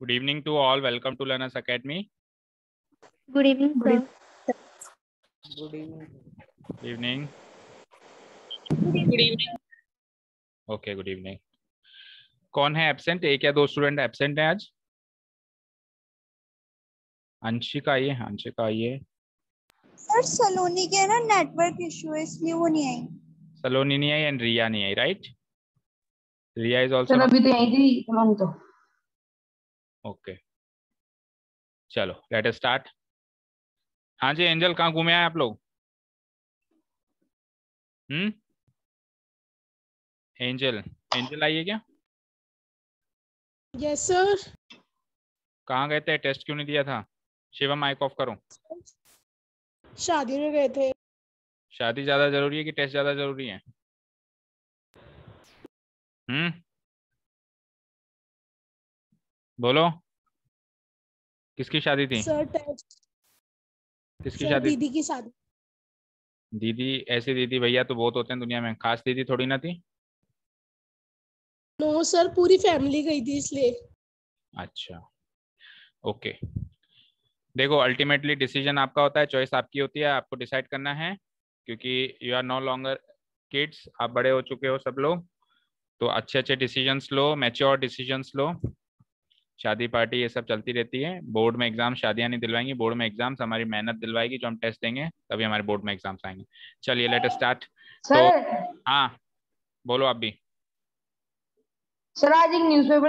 Good evening to all. Welcome to Learners Academy. Good evening, sir. Good evening. Evening. Good evening. Okay, good evening. कौन है absent? एक या दो student absent हैं आज? अंशिका आई है, अंशिका आई है। सर सलोनी के ना नेटवर्क इशू है इसलिए वो नहीं आई। सलोनी नहीं आई एंड रिया नहीं आई, right? Riya is also sir अभी तो आई थी हम तो। ओके, चलो लेट अस स्टार्ट। हाँ जी, एंजल कहाँ घूमे आए आप लोग? एंजल, एंजल आई है क्या? Yes sir. कहाँ गए थे? टेस्ट क्यों नहीं दिया था? शिवम माइक ऑफ करो। शादी में गए थे। शादी ज्यादा जरूरी है कि टेस्ट ज्यादा जरूरी है? बोलो, किसकी शादी थी? Sir test. किसकी सर शादी? दीदी की शादी। दीदी? ऐसी दीदी भैया तो बहुत होते हैं दुनिया में, खास दीदी थोड़ी ना थी। नो सर, पूरी फैमिली गई थी इसलिए। अच्छा, ओके। देखो, अल्टीमेटली डिसीजन आपका होता है, चॉइस आपकी होती है, आपको डिसाइड करना है, क्योंकि you are no longer kids, आप बड़े हो चुके हो सब लोग। तो अच्छे अच्छे डिसीजंस लो, मैच्योर डिसीजंस लो। शादी पार्टी ये सब चलती रहती है। बोर्ड में एग्जाम शादियां नहीं दिलवाएंगी, बोर्ड में एग्जाम्स हमारी मेहनत दिलवाएगी, जो हम टेस्ट देंगे तभी हमारे बोर्ड में एग्जाम्स आएंगे। चलिए लेट अस स्टार्ट। तो सर हाँ, बोलो आप भी। सर आज एक न्यूज़पेपर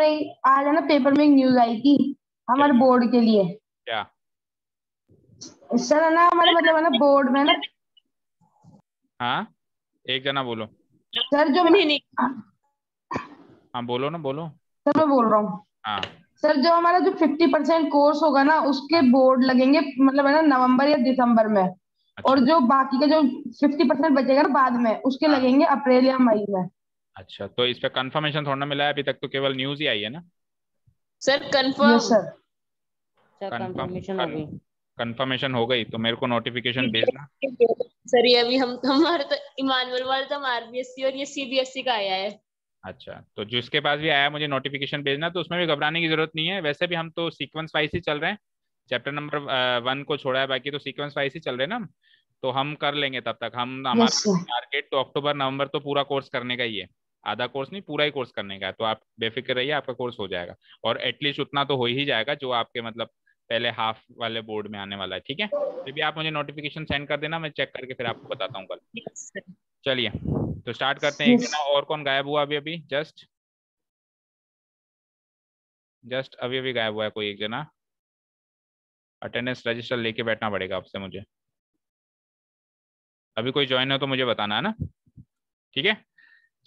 आज है ना, पेपर में एक न्यूज आई थी हमारे बोर्ड के लिए। क्या? सर है ना, हमारे मतलब है ना बोर्ड में ना। हाँ, एक जना बोलो। सर जो नहीं। हाँ बोलो ना, बोलो। सर मैं बोल रहा हूँ। हाँ, सर जो हमारा जो 50% कोर्स होगा ना, उसके बोर्ड लगेंगे मतलब है ना नवंबर या दिसंबर में। अच्छा। और जो बाकी का जो 50% बचेगा ना बाद में, उसके हाँ। लगेंगे अप्रैल या मई में। अच्छा, तो इस पे कंफर्मेशन थोड़ा ना मिला है अभी तक, तो केवल न्यूज ही आई है ना? Sir confirm. Yes sir. Confirmation हो गई तो मेरे को नोटिफिकेशन भेजना। सर ये अभी हमारे तो इमानुअल वाला तो आरबीएससी और ये सीबीएसई का आया है। अच्छा, तो जिसके पास भी आया मुझे नोटिफिकेशन भेजना, तो उसमें भी घबराने की जरूरत नहीं है। वैसे भी हम तो सीक्वेंस वाइज ही चल रहे हैं, चैप्टर नंबर 1 को छोड़ा है, बाकी तो सीक्वेंस वाइज ही चल रहे हैं ना हम। तो हम कर लेंगे तब तक। हम यस हमारा सर। टारगेट तो अक्टूबर नवंबर तो पूरा कोर्स करने का ही है, आधा कोर्स नहीं पूरा ही कोर्स करने का है। तो आप बेफिक्र रहिए, आपका कोर्स हो जाएगा, और एटलीस्ट उतना तो हो ही जाएगा जो आपके मतलब पहले हाफ वाले बोर्ड में आने वाला है। ठीक है, फिर भी आप मुझे नोटिफिकेशन सेंड कर देना, मैं चेक करके फिर आपको बताता हूँ कल। Yes sir. चलिए तो स्टार्ट करते हैं। एक यस जना और कौन गायब हुआ अभी अभी? जस्ट अभी अभी गायब हुआ है कोई एक जना। अटेंडेंस रजिस्टर लेके बैठना पड़ेगा आपसे मुझे। अभी कोई ज्वाइन हो तो मुझे बताना है ना, ठीक है?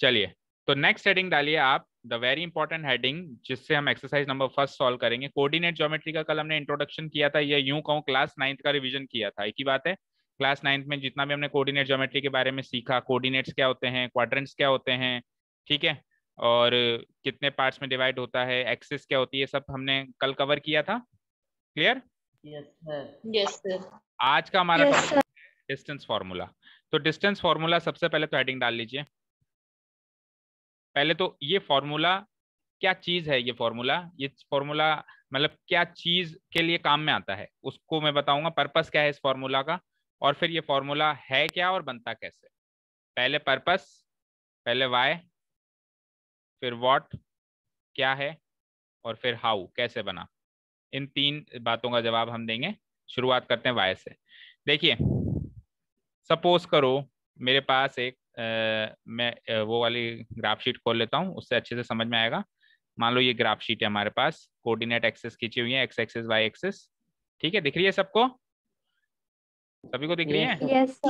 चलिए, तो नेक्स्ट हेडिंग डालिए आप, द वेरी इंपॉर्टेंट हेडिंग, जिससे हम एक्सरसाइज नंबर 1 सॉल्व करेंगे। कोऑर्डिनेट ज्योमेट्री का कल हमने इंट्रोडक्शन किया था, या यूं कहूं क्लास 9th का रिवीजन किया था। एक ही बात है, क्लास 9th में जितना भी हमने कोऑर्डिनेट ज्योमेट्री के बारे में सीखा, कोऑर्डिनेट्स क्या होते हैं, क्वाड्रेंट्स क्या होते हैं, ठीक है, और कितने पार्ट्स में डिवाइड होता है, एक्सिस क्या होती है, सब हमने कल कवर किया था। क्लियर? Yes sir. आज का हमारा Yes, टॉपिक डिस्टेंस फॉर्मूला। तो डिस्टेंस फॉर्मूला सबसे पहले तो हेडिंग डाल लीजिए। पहले तो ये फॉर्मूला क्या चीज है? ये फॉर्मूला मतलब क्या चीज के लिए काम में आता है, उसको मैं बताऊंगा। पर्पस क्या है इस फॉर्मूला का, और फिर ये फॉर्मूला है क्या और बनता कैसे। पहले पर्पस, पहले वाई, फिर व्हाट क्या है, और फिर हाउ कैसे बना। इन 3 बातों का जवाब हम देंगे। शुरुआत करते हैं वाई से। देखिए, सपोज करो मेरे पास एक मैं वो वाली ग्राफ शीट खोल लेता हूँ, उससे अच्छे से समझ में आएगा। मान लो ये ग्राफ शीट है हमारे पास, कोऑर्डिनेट एक्सिस खींची हुई है, एक्स एक्सिस वाई एक्सिस, ठीक है? दिख रही है सबको? सभी को दिख रही है? yes,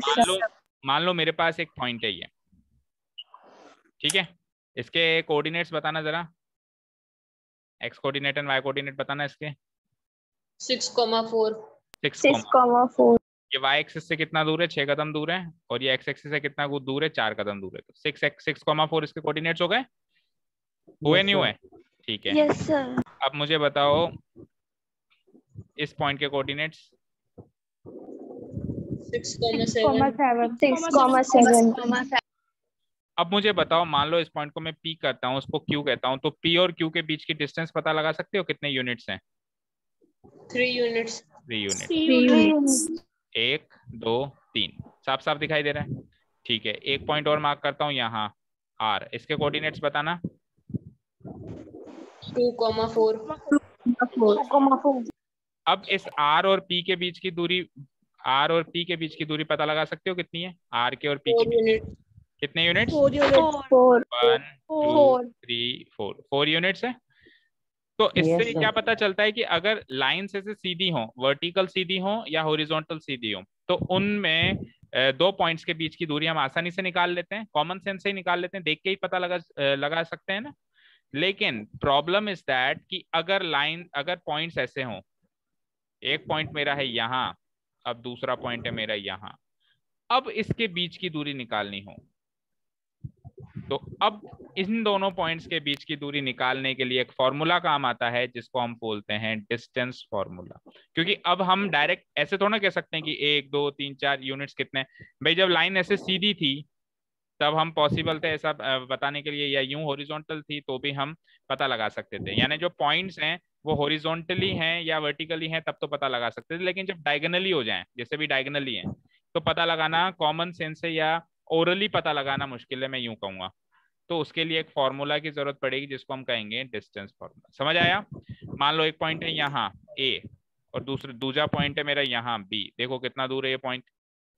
sir. मान लो मेरे पास एक पॉइंट है ये, ठीक है? इसके कोऑर्डिनेट्स बताना जरा, X coordinate and Y coordinate बताना इसके। 6,4। 6,4. ये वाई एक्सिस से कितना दूर है? 6 कदम दूर है, और ये एक्स एक्सिस से कितना दूर है? 4 कदम दूर है। तो 6,4 इसके कोऑर्डिनेट्स हो गए? हुए नहीं हुए? ठीक है। Yes, sir. अब मुझे बताओ इस पॉइंट के कोऑर्डिनेट्स। 6,7। 6,7. अब मुझे बताओ, मान लो इस पॉइंट को मैं P करता हूँ, उसको Q कहता हूँ, तो P और Q के बीच की डिस्टेंस पता लगा सकते हो कितने यूनिट्स हैं? 3 यूनिट्स। 3 यूनिट। 3 units. 1 2 3 साफ साफ दिखाई दे रहा है। ठीक है, एक पॉइंट और मार्क करता हूँ यहाँ R, इसके कोऑर्डिनेट्स बताना। 2,4। 2,4। अब इस R और P के बीच की दूरी, R और P के बीच की दूरी पता लगा सकते हो कितनी है? R के और P 4 के बीच यूनिट। कितने यूनिट्स? 4 units. 4. 1 2 3 4, 4 यूनिट्स है। तो इससे क्या पता चलता है कि अगर लाइंस ऐसे सीधी हो, वर्टिकल सीधी हो या हॉरिजॉन्टल सीधी हो, तो उनमें दो पॉइंट्स के बीच की दूरी हम आसानी से निकाल लेते हैं, कॉमन सेंस से ही निकाल लेते हैं, देख के ही पता लगा सकते हैं ना। लेकिन प्रॉब्लम इज दैट कि अगर पॉइंट्स ऐसे हों, एक पॉइंट मेरा है यहाँ, अब दूसरा पॉइंट है मेरा यहाँ, अब इसके बीच की दूरी निकालनी हो, तो अब इन दोनों पॉइंट्स के बीच की दूरी निकालने के लिए एक फॉर्मूला काम आता है जिसको हम बोलते हैं डिस्टेंस फॉर्मूला। क्योंकि अब हम डायरेक्ट ऐसे थोड़ा ना कह सकते हैं कि 1 2 3 4 यूनिट्स कितने। भाई जब लाइन ऐसे सीधी थी तब हम पॉसिबल थे ऐसा बताने के लिए, या यूं हॉरिजॉन्टल थी तो भी हम पता लगा सकते थे। यानी जो पॉइंट्स हैं वो हॉरिजॉन्टली हैं या वर्टिकली हैं तब तो पता लगा सकते थे, लेकिन जब डायगोनली हो जाएं, जैसे भी डायगोनली हैं, तो पता लगाना कॉमन सेंस से या ओरली पता लगाना मुश्किल है, मैं यूं कहूंगा। तो उसके लिए एक फॉर्मूला की जरूरत पड़ेगी जिसको हम कहेंगे डिस्टेंस फॉर्मूला। समझ आया? मान लो एक पॉइंट है यहाँ A और दूसरा पॉइंट है मेरा यहाँ B। देखो कितना दूर है ये पॉइंट।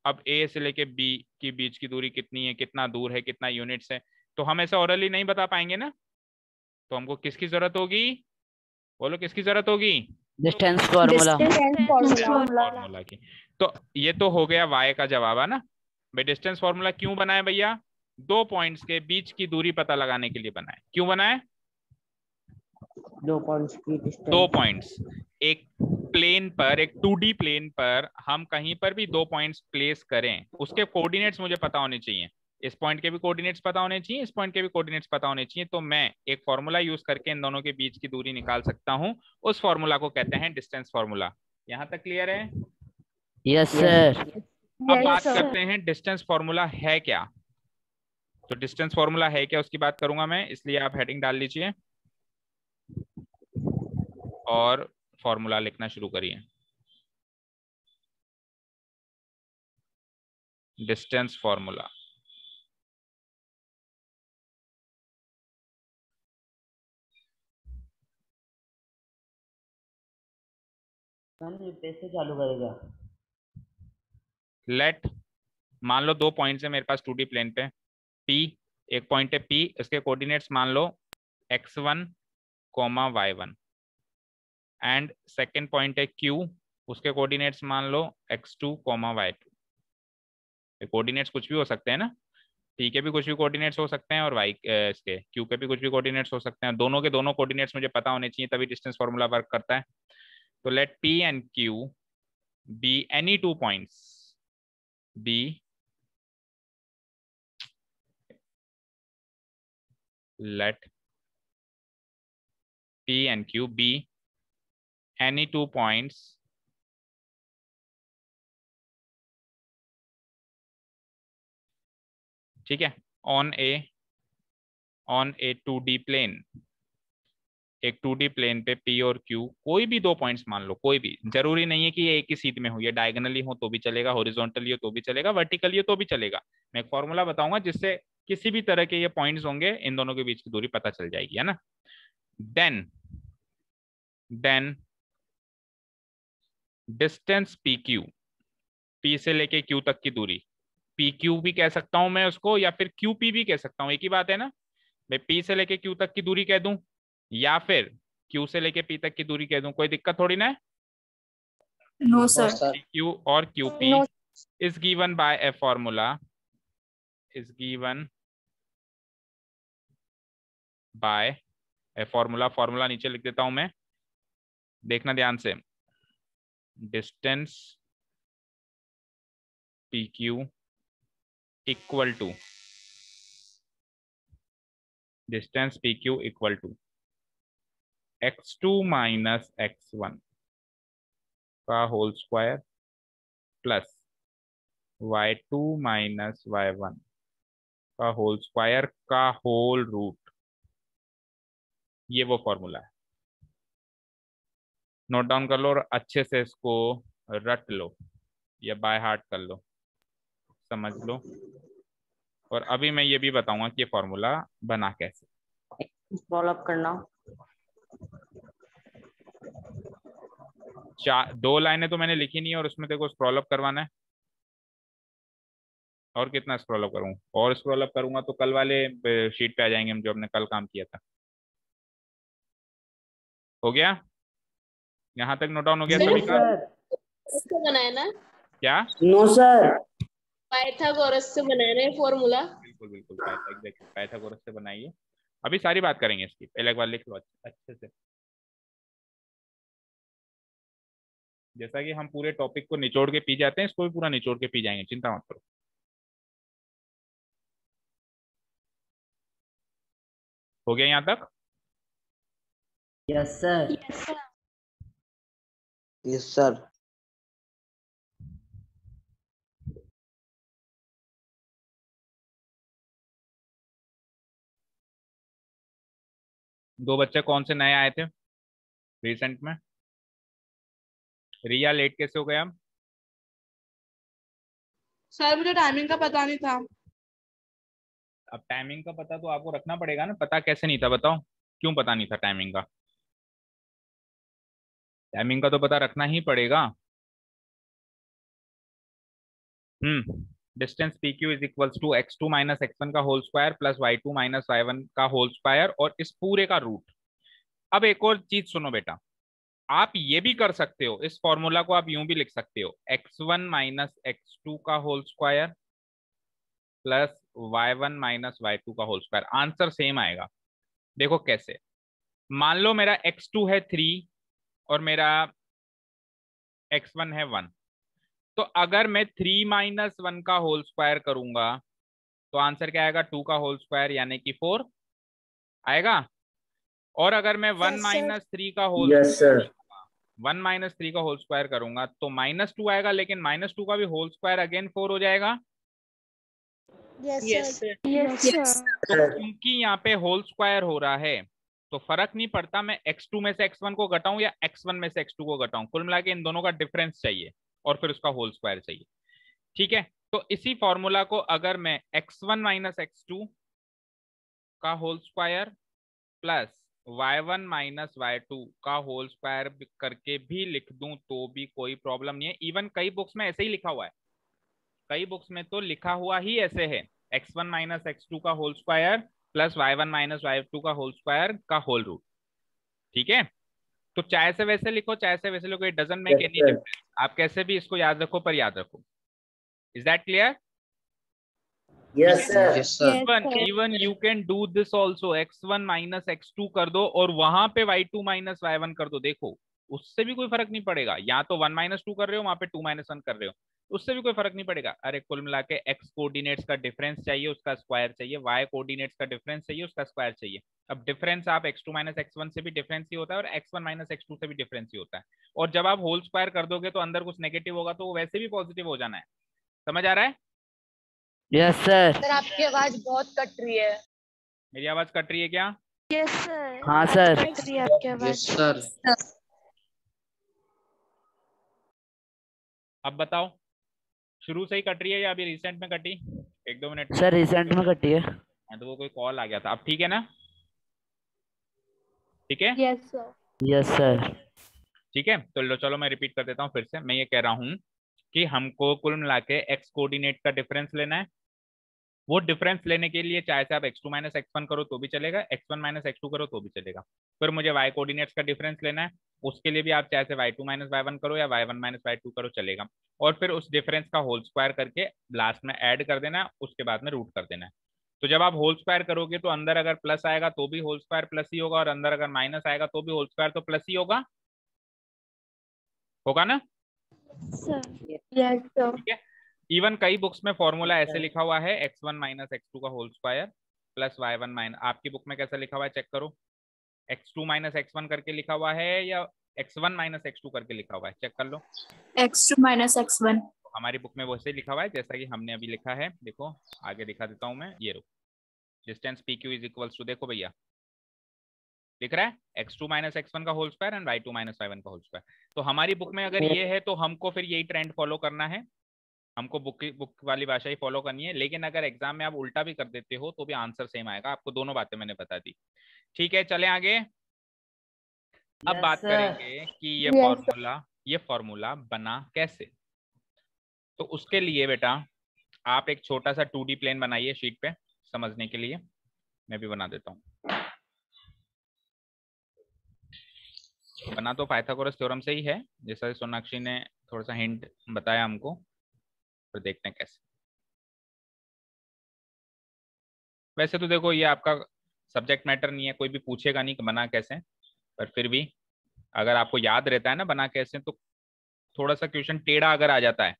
अब A से लेके B की बीच की दूरी कितनी है, कितना दूर है, कितना यूनिट्स है, तो हम ऐसे ओरली नहीं बता पाएंगे ना। तो हमको किसकी जरूरत होगी? बोलो किसकी जरूरत होगी? Distance formula. फॉर्मूला की। तो ये तो हो गया Y का जवाब है ना। भाई डिस्टेंस फॉर्मूला क्यों बनाए भैया? दो पॉइंट्स के बीच की दूरी पता लगाने के लिए बनाए। क्यों बनाए? दो पॉइंट्स की डिस्टेंस। दो पॉइंट्स एक प्लेन पर, एक 2D प्लेन पर हम कहीं पर भी दो पॉइंट्स प्लेस करें, उसके कोऑर्डिनेट्स मुझे पता होने चाहिए। इस पॉइंट के भी कोऑर्डिनेट्स पता होने चाहिए, इस पॉइंट के भी कोऑर्डिनेट्स पता होने चाहिए। तो मैं एक फॉर्मूला यूज करके इन दोनों के बीच की दूरी निकाल सकता हूं। उस फॉर्मूला को कहते हैं डिस्टेंस फॉर्मूला। यहां तक क्लियर है? Yes sir. अब बात करते हैं डिस्टेंस फॉर्मूला है क्या। तो डिस्टेंस फॉर्मूला है क्या उसकी बात करूंगा मैं, इसलिए आप हेडिंग डाल लीजिए और फॉर्मूला लिखना शुरू करिए। Distance formula. पैसे चालू करेगा। लेट, मान लो दो पॉइंट्स है मेरे पास 2D प्लेन पे। P, एक पॉइंट है P, इसके कोऑर्डिनेट्स मान लो x1, y1, and second point है Q, उसके कोऑर्डिनेट्स मान लो x2, y2। कोऑर्डिनेट्स कुछ भी हो सकते हैं ना, P के भी कुछ भी कोऑर्डिनेट्स हो सकते हैं और इसके Q के भी कुछ भी कोऑर्डिनेट्स हो सकते हैं। दोनों के दोनों कोऑर्डिनेट्स मुझे पता होने चाहिए, तभी डिस्टेंस फॉर्मूला वर्क करता है। तो let P and Q be any two points, let P and Q be any two points ठीक है on a 2D प्लेन। एक 2D प्लेन पे P और Q कोई भी दो पॉइंट्स मान लो, कोई भी, जरूरी नहीं है कि ये एक ही सीध में हो, ये डायगोनली हो तो भी चलेगा, हॉरिजॉन्टली हो तो भी चलेगा, वर्टिकली हो तो भी चलेगा। मैं एक फॉर्मूला बताऊंगा जिससे किसी भी तरह के ये पॉइंट्स होंगे इन दोनों के बीच की दूरी पता चल जाएगी, है ना। देन डिस्टेंस PQ, P से लेके Q तक की दूरी, PQ भी कह सकता हूं मैं उसको, या फिर QP भी कह सकता हूं, एक ही बात है ना। मैं P से लेके Q तक की दूरी कह दूं या फिर Q से लेके P तक की दूरी कह दूं, कोई दिक्कत थोड़ी ना है। No, sir. PQ और QP No. is given by a formula, is given by a formula। Formula नीचे लिख देता हूं मैं, देखना ध्यान से। Distance PQ equal to, distance PQ equal to x2 minus x1 का whole square plus y2 minus y1 का होल स्क्वायर का होल रूट, ये वो फॉर्मूला है। नोट डाउन कर लो और अच्छे से इसको रट लो या बाय हार्ट कर लो, समझ लो। और अभी मैं ये भी बताऊंगा कि ये फॉर्मूला बना कैसे। स्क्रॉल अप करना। दो लाइनें तो मैंने लिखी नहीं है और उसमें देखो स्क्रॉल अप करवाना है। और कितना स्क्रॉल अप करूँ? और स्क्रॉल अप करूंगा तो कल वाले शीट पे आ जाएंगे हम, जो हमने कल काम किया था। हो गया? यहाँ तक नोट डाउन हो गया सभी का? इससे बनाया ना, क्या? No sir. पाइथागोरस से बनाया ना फॉर्मूला। बिल्कुल बिल्कुल, पाइथागोरस से बनाइए। अभी सारी बात करेंगे इसकी, पहले एक बार लिख लो अच्छे से। जैसा कि हम पूरे टॉपिक को निचोड़ के पी जाते हैं, इसको भी पूरा निचोड़ के पी जाएंगे, चिंता मत करो। हो गया यहाँ तक? Yes sir. Yes sir. दो बच्चे कौन से नए आए थे रिसेंट में? रिया लेट कैसे हो गया? सर मुझे टाइमिंग का पता नहीं था। अब टाइमिंग का पता तो आपको रखना पड़ेगा ना। पता कैसे नहीं था बताओ? क्यों पता नहीं था टाइमिंग का? टाइमिंग का तो पता रखना ही पड़ेगा। Distance P Q is equals to x2 minus x1 का whole square plus y2 minus y1 का होल स्क्वायर और इस पूरे का रूट। अब एक और चीज सुनो बेटा, आप ये भी कर सकते हो, इस फॉर्मूला को आप यूं भी लिख सकते हो, x1 माइनस x2 का whole square plus y1 minus y2 का होल स्क्वायर। आंसर सेम आएगा। देखो कैसे। मान लो मेरा x2 है 3 और मेरा x1 है 1, तो अगर मैं 3 माइनस 1 का होल स्क्वायर करूंगा तो आंसर क्या आएगा? 2 का होल स्क्वायर यानी कि 4 आएगा। और अगर मैं 1 माइनस 3 का होल यस सर। 1 माइनस 3 का होल स्क्वायर करूंगा तो -2 आएगा, लेकिन -2 का भी होल स्क्वायर अगेन 4 हो जाएगा। Yes sir. तो क्योंकि यहाँ पे होल स्क्वायर हो रहा है तो फर्क नहीं पड़ता मैं x2 में से x1 को घटाऊं या x1 में से x2 को घटाऊं, कुल मिला के इन दोनों का डिफरेंस चाहिए और फिर उसका होल स्क्वायर चाहिए। ठीक है, तो इसी फॉर्मूला को अगर मैं x1 माइनस x2 का whole square plus y1 minus y2 का होल स्क्वायर करके भी लिख दूं तो भी कोई प्रॉब्लम नहीं है। इवन कई बुक्स में ऐसे ही लिखा हुआ है, कई बुक्स में तो लिखा हुआ ही ऐसे है, x1 माइनस x2 का whole square plus y1 minus y2 का होल स्क्वायर का होल रूट। ठीक है, तो चाहे से वैसे लिखो चाहे से वैसे लिखो, it doesn't make any difference. आप कैसे भी इसको याद रखो, पर याद रखो। Is that clear? Yes sir. Yes sir. Even you can do this also, x1 minus x2 कर दो और वहां पे y2 माइनस y1 कर दो, देखो उससे भी कोई फर्क नहीं पड़ेगा। या तो 1 माइनस 2 कर रहे हो, वहां पे 2 माइनस 1 कर रहे हो, उससे भी कोई फर्क नहीं पड़ेगा। अरे कुल मिला के x कोऑर्डिनेट्स का डिफरेंस चाहिए, उसका स्क्वायर चाहिए, y कोऑर्डिनेट्स का डिफरेंस चाहिए, उसका स्क्वायर चाहिए। अब डिफरेंस आप x2 माइनस x1 से भी डिफरेंस ही होता है और x1 माइनस x2 से भी डिफरेंस ही होता है। और जब आप होल स्क्वायर कर दोगे तो अंदर कुछ नेगेटिव होगा तो वो वैसे भी पॉजिटिव हो जाना है। समझ आ रहा है? Yes sir. सर आपकी आवाज बहुत कट रही है। मेरी आवाज कट रही है क्या? Yes sir. हाँ सर। Yes sir. अब बताओ, शुरू से ही कट रही है या अभी रिसेंट में कटी 1-2 मिनट में? सर रिसेंट में कटी है। हाँ, तो वो कोई कॉल आ गया था। अब ठीक है ना? ठीक है? Yes sir. Yes sir. ठीक है, तो लो चलो मैं रिपीट कर देता हूँ फिर से। मैं ये कह रहा हूँ कि हमको कुल मिला के एक्स कोऑर्डिनेट का डिफरेंस लेना है। वो डिफरेंस लेने के लिए चाहे से आप x2 माइनस x1 करो तो भी चलेगा, x1 माइनस x2 करो तो भी चलेगा। फिर मुझे y कोऑर्डिनेट्स का डिफरेंस लेना है, उसके लिए भी आप चाहे से y2 माइनस y1 करो या y1 माइनस y2 करो चलेगा। और फिर उस डिफरेंस का होल स्क्वायर करके लास्ट में ऐड कर देना है, उसके बाद में रूट कर देना है। तो जब आप होल स्क्वायर करोगे तो अंदर अगर प्लस आएगा तो भी होल स्क्वायर प्लस ही होगा, और अंदर अगर माइनस आएगा तो भी होल स्क्वायर तो प्लस ही होगा। होगा ना? Yes sir. ठीक है, इवन कई बुक्स में फॉर्मूला ऐसे लिखा हुआ है, x1 माइनस x2 का whole square plus y1 minus, आपकी बुक में कैसा लिखा हुआ है चेक करो, x2 माइनस x1 करके लिखा हुआ है या x1 माइनस x2 करके लिखा हुआ है, चेक कर लो। x2 minus x1। हमारी बुक में वैसे लिखा हुआ है जैसा कि हमने अभी लिखा है। देखो आगे दिखा देता हूं मैं, ये row distance P Q is equals to, देखो भैया दिख रहा है x2 माइनस x1 का whole square and y2 minus y1 का होल स्क्वायर। तो हमारी बुक में अगर ये है तो हमको फिर यही ट्रेंड फॉलो करना है, हमको बुक वाली भाषा ही फॉलो करनी है। लेकिन अगर एग्जाम में आप उल्टा भी कर देते हो तो भी आंसर सेम आएगा। आपको दोनों बातें मैंने बता दी, ठीक है। चले आगे। अब बात करेंगे कि ये फॉर्मूला बना कैसे। तो उसके लिए बेटा आप एक छोटा सा 2D प्लेन बनाइए शीट पे समझने के लिए। मैं भी बना देता हूँ। बना तो पाइथागोरस थ्योरम से ही है, जैसा सोनाक्षी ने थोड़ा सा हिंट बताया हमको, तो देखते हैं कैसे। वैसे तो देखो ये आपका सब्जेक्ट मैटर नहीं है, कोई भी पूछेगा नहीं कि बना कैसे, पर फिर भी अगर आपको याद रहता है ना बना कैसे, तो थोड़ा सा क्वेश्चन टेढ़ा अगर आ जाता है,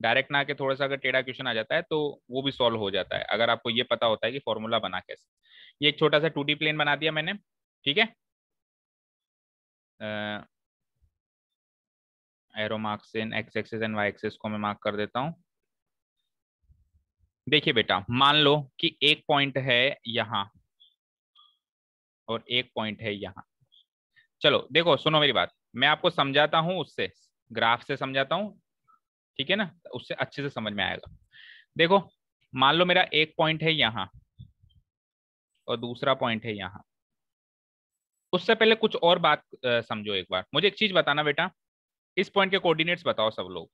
डायरेक्ट ना आके थोड़ा सा अगर टेढ़ा क्वेश्चन आ जाता है तो वो भी सॉल्व हो जाता है अगर आपको ये पता होता है कि फॉर्मूला बना कैसे। ये एक छोटा सा 2D प्लेन बना दिया मैंने, ठीक है। Arrow marks in X axis and Y axis को मैं मार्क कर देता हूं। देखिए बेटा मान लो कि एक पॉइंट है यहां और एक पॉइंट है यहां। चलो देखो सुनो मेरी बात, मैं आपको समझाता हूं, उससे ग्राफ से समझाता हूं, ठीक है ना, उससे अच्छे से समझ में आएगा। देखो मान लो मेरा एक पॉइंट है यहां और दूसरा पॉइंट है यहां। उससे पहले कुछ और बात समझो एक बार। मुझे एक चीज बताना बेटा, इस पॉइंट के कोऑर्डिनेट्स बताओ सब लोग।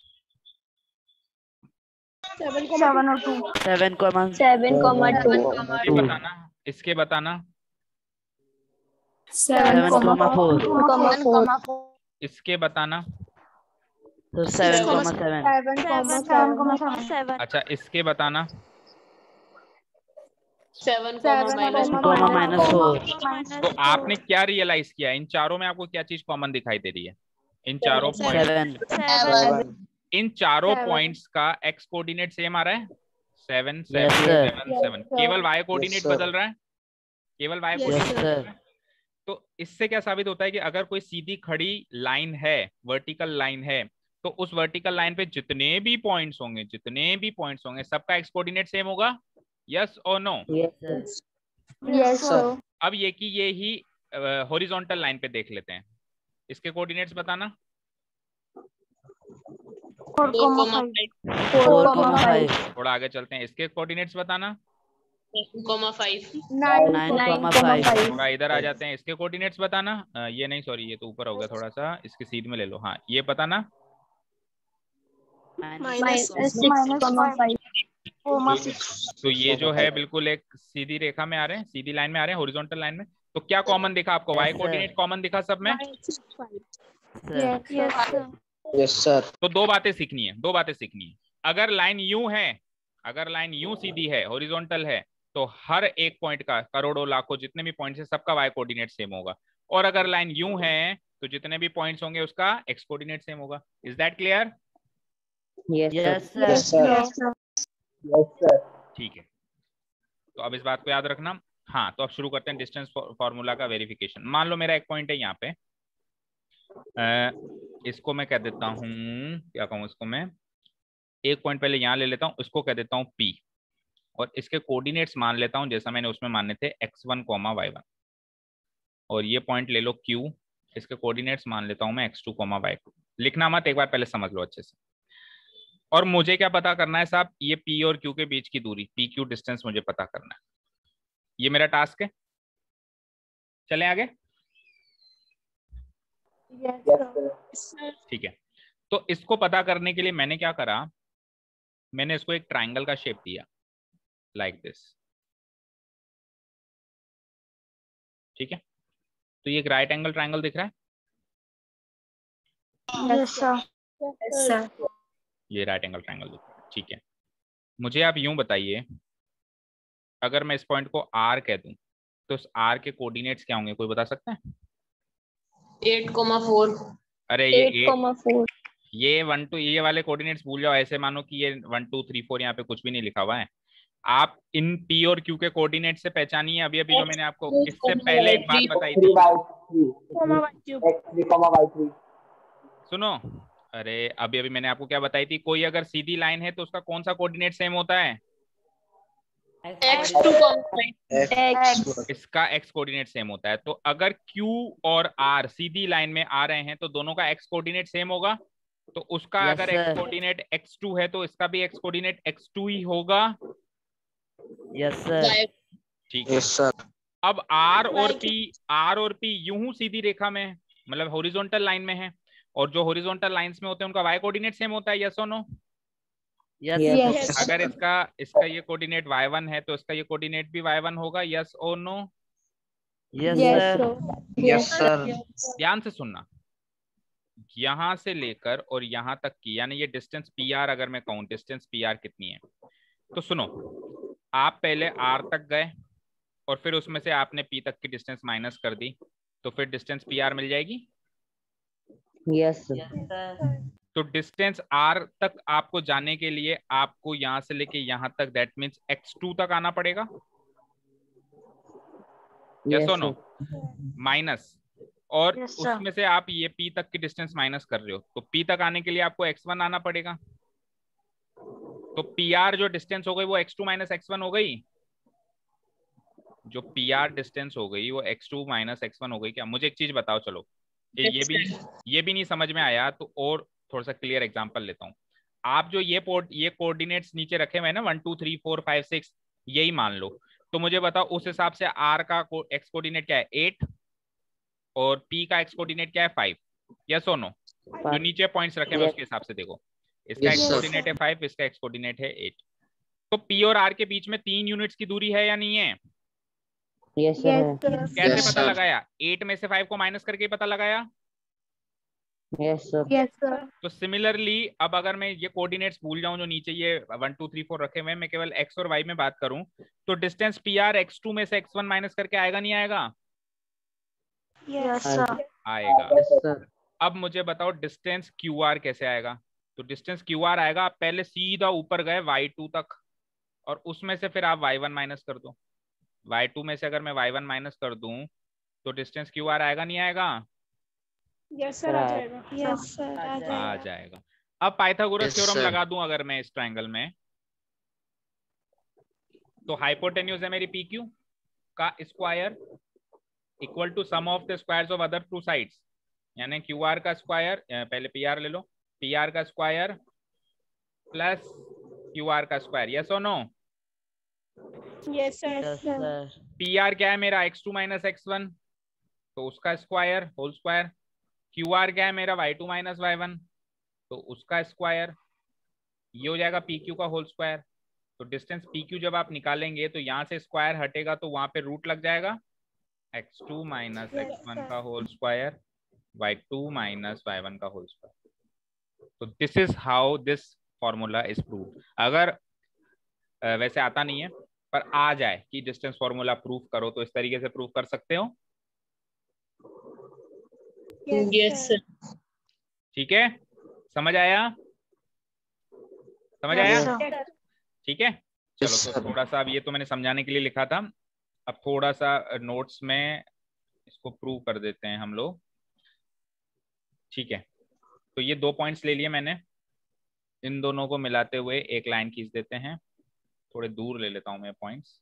7 और 2। 7,2 ये बताना, इसके बताना, 7,4। इसके बताना, तो 7,7। 7,7। अच्छा इसके बताना, 7, -4। तो आपने क्या रियलाइज किया, इन चारों में आपको क्या चीज कॉमन दिखाई दे रही है? इन चारों पॉइंट, 7। इन चारों पॉइंट्स का एक्स कोऑर्डिनेट सेम आ रहा है, 7 7 7 7। केवल वाई कोऑर्डिनेट बदल रहा है, केवल वाई कोऑर्डिनेट बदल रहा है। तो इससे क्या साबित होता है कि अगर कोई सीधी खड़ी लाइन है, वर्टिकल लाइन है, तो उस वर्टिकल लाइन पे जितने भी पॉइंट्स होंगे सबका एक्स कोऑर्डिनेट सेम होगा। यस और नो? Yes sir. अब ये कि ये ही हॉरिजॉन्टल लाइन पे देख लेते हैं, इसके कोऑर्डिनेट्स बताना। 4,5। थोड़ा आगे चलते हैं, इसके कोऑर्डिनेट्स बताना। 9,5 9,5। थोड़ा इधर आ जाते हैं, इसके कोऑर्डिनेट्स बताना। ये नहीं सॉरी, ये तो ऊपर हो गया थोड़ा सा, इसके सीध में ले लो। हाँ ये बताना। तो ये जो है बिल्कुल एक सीधी रेखा में आ रहे हैं, सीधी लाइन में आ रहे हैं, हॉरिजॉन्टल लाइन में। तो क्या कॉमन दिखा आपको? वाई कोऑर्डिनेट कॉमन दिखा सब में? Yes sir. तो दो बातें सीखनी है, दो बातें सीखनी है। अगर लाइन यूं है, अगर लाइन यूं सीधी है, हॉरिजॉन्टल है, तो हर एक पॉइंट का, करोड़ों लाखों जितने भी पॉइंट्स है, सबका वाई कोऑर्डिनेट सेम होगा। और अगर लाइन यूं है तो जितने भी पॉइंट्स होंगे उसका एक्स कोऑर्डिनेट सेम होगा। Is that clear? Yes sir. ठीक है, तो अब इस बात को याद रखना। हाँ तो अब शुरू करते हैं डिस्टेंस फॉर्मूला का वेरिफिकेशन। मान लो मेरा एक पॉइंट है यहाँ पे, इसको मैं कह देता हूँ, क्या कहूँ इसको मैं, एक पॉइंट पहले यहाँ ले लेता हूँ, इसको कह देता हूँ P, और इसके कोऑर्डिनेट्स मान लेता हूँ जैसा मैंने उसमें माने थे x1, y1। और ये पॉइंट ले लो Q, इसके कोऑर्डिनेट्स मान लेता हूँ मैं x2, y2। लिखना मत, एक बार पहले समझ लो अच्छे से। और मुझे क्या पता करना है साहब? ये P और Q के बीच की दूरी, PQ डिस्टेंस मुझे पता करना है। ये मेरा टास्क है। चले आगे। ठीक है, तो इसको पता करने के लिए मैंने क्या करा, मैंने इसको एक ट्राइंगल का शेप दिया लाइक दिस, ठीक है। तो ये एक राइट एंगल ट्राइंगल दिख रहा है, यस सर। ये राइट एंगल ट्राइंगल दिख रहा है, ठीक है। मुझे आप यूं बताइए, अगर मैं इस पॉइंट को R कह दूं तो इस R के कोऑर्डिनेट्स क्या होंगे? कोई बता सकता है? 8,4 अरे ये 8,4, ये 1 2, ये वाले कोऑर्डिनेट्स भूल जाओ, ऐसे मानो कि ये 1 2 3 4 यहाँ पे कुछ भी नहीं लिखा हुआ है। आप इन P और Q के कोऑर्डिनेट से पहचानिए। अभी अभी जो मैंने आपको इससे पहले एक बात बताई थी, सुनो अरे अभी अभी मैंने आपको क्या बताई थी, कोई अगर सीधी लाइन है तो उसका कौन सा कोऑर्डिनेट सेम होता है? x2 इसका x कोऑर्डिनेट सेम होता है। तो अगर q और r सीधी लाइन में आ रहे हैं तो दोनों का x कोऑर्डिनेट सेम होगा। तो उसका Yes, अगर sir. x कोऑर्डिनेट x2 है तो इसका भी x कोऑर्डिनेट x2 ही होगा। Yes sir. ठीक है। Yes sir. अब r और p यूं सीधी रेखा में है, मतलब हॉरिजॉन्टल लाइन में है, और जो हॉरिजॉन्टल लाइंस में होते हैं उनका y कोऑर्डिनेट सेम होता है। यस और नो? यस अगर इसका ये कोऑर्डिनेट y1 है तो इसका ये कोऑर्डिनेट भी y1 होगा। यस और no? Yes sir. Yes sir. ध्यान से सुनना, यहां से लेकर और यहां तक की, यानी ये डिस्टेंस pr, अगर मैं कहूं डिस्टेंस pr कितनी है, तो सुनो, आप पहले r तक गए और फिर उसमें से आपने p तक की डिस्टेंस माइनस कर दी, तो फिर डिस्टेंस pr मिल जाएगी। यस तो डिस्टेंस r तक आपको जाने के लिए आपको यहां से लेके यहां तक, दैट मीन्स x2 तक आना पड़ेगा। यस और नो? माइनस, और उसमें से आप ये p तक की डिस्टेंस माइनस कर रहे हो, तो p तक आने के लिए आपको x1 आना पड़ेगा। तो pr जो डिस्टेंस हो गई वो x2 माइनस x1 हो गई। जो pr डिस्टेंस हो गई वो x2 माइनस x1 हो गई। क्या? मुझे एक चीज बताओ, चलो ये भी नहीं समझ में आया तो और थोड़ा सा क्लियर एग्जांपल लेता हूँ। आप जो ये कोऑर्डिनेट्स नीचे रखे हुए हैं ना, 1 2 3 4 5 6, यही मान लो, तो मुझे बताओ उस हिसाब से r का x कोऑर्डिनेट क्या है? 8, और p का x कोऑर्डिनेट क्या है? 5। यस और नो? जो नीचे पॉइंट्स रखे हुए उसके हिसाब से देखो, इसका Yes, x sir. कोऑर्डिनेट है 5, इसका x कोऑर्डिनेट है 8। तो p और r के बीच में 3 यूनिट्स की दूरी है या नहीं है? Yes sir. कैसे Yes, पता sir. लगाया? 8 में से 5 को माइनस करके ही पता लगाया। Yes sir. तो सिमिलरली अब अगर मैं ये कोऑर्डिनेट्स भूल जाऊं, जो नीचे ये 1 2 3 4 रखे हुए हैं, मैं केवल x और y में बात करूं, तो डिस्टेंस pr x2 में से x1 माइनस करके आएगा नहीं आएगा? आएगा। Yes sir. अब मुझे बताओ डिस्टेंस qr कैसे आएगा? तो डिस्टेंस qr आएगा, आप पहले सीधा ऊपर गए y2 तक, और उसमें से फिर आप y1 माइनस कर दो। y2 में से अगर मैं y1 माइनस कर दूं तो डिस्टेंस qr आएगा नहीं आएगा? यस सर, आ जाएगा। यस सर, आ आ जाएगा। जाएगा। अब पाइथागोरस Yes, थ्योरम sir. लगा दूं अगर मैं इस ट्रायंगल में, तो हाइपोटेन्यूज है मेरी PQ का square equal to sum of the squares of other two sides, यानी QR का स्क्वायर, पहले PR ले लो, PR का स्क्वायर प्लस QR का स्क्वायर। यस और no? Yes sir. Yes sir. PR क्या है मेरा? x2 माइनस x1, तो उसका स्क्वायर होल स्क्वायर। QR क्या है मेरा? y2 माइनस y1, तो उसका स्क्वायर। ये हो जाएगा PQ का होल स्क्वायर। तो डिस्टेंस PQ जब आप निकालेंगे तो यहाँ से स्क्वायर हटेगा तो वहां पे रूट लग जाएगा, x2 माइनस x1 का whole square, y2 minus y1 का होल स्क्वायर। तो this is how this formula is prove. अगर वैसे आता नहीं है पर आ जाए कि डिस्टेंस फॉर्मूला प्रूव करो, तो इस तरीके से प्रूव कर सकते हो। Yes sir. ठीक है, समझ आया? समझ आया? ठीक है, चलो। Yes, तो sir. थोड़ा सा अब ये तो मैंने समझाने के लिए लिखा था, अब थोड़ा सा नोट्स में इसको प्रूव कर देते हैं हम लोग। ठीक है, तो ये 2 पॉइंट्स ले लिए मैंने, इन दोनों को मिलाते हुए एक लाइन खींच देते हैं। थोड़े दूर ले लेता हूं मैं पॉइंट्स।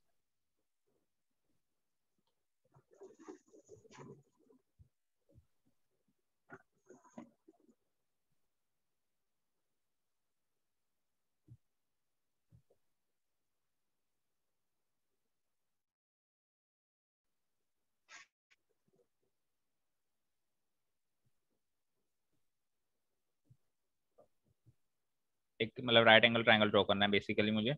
एक मतलब राइट एंगल ट्रायंगल ड्रॉ करना है बेसिकली मुझे।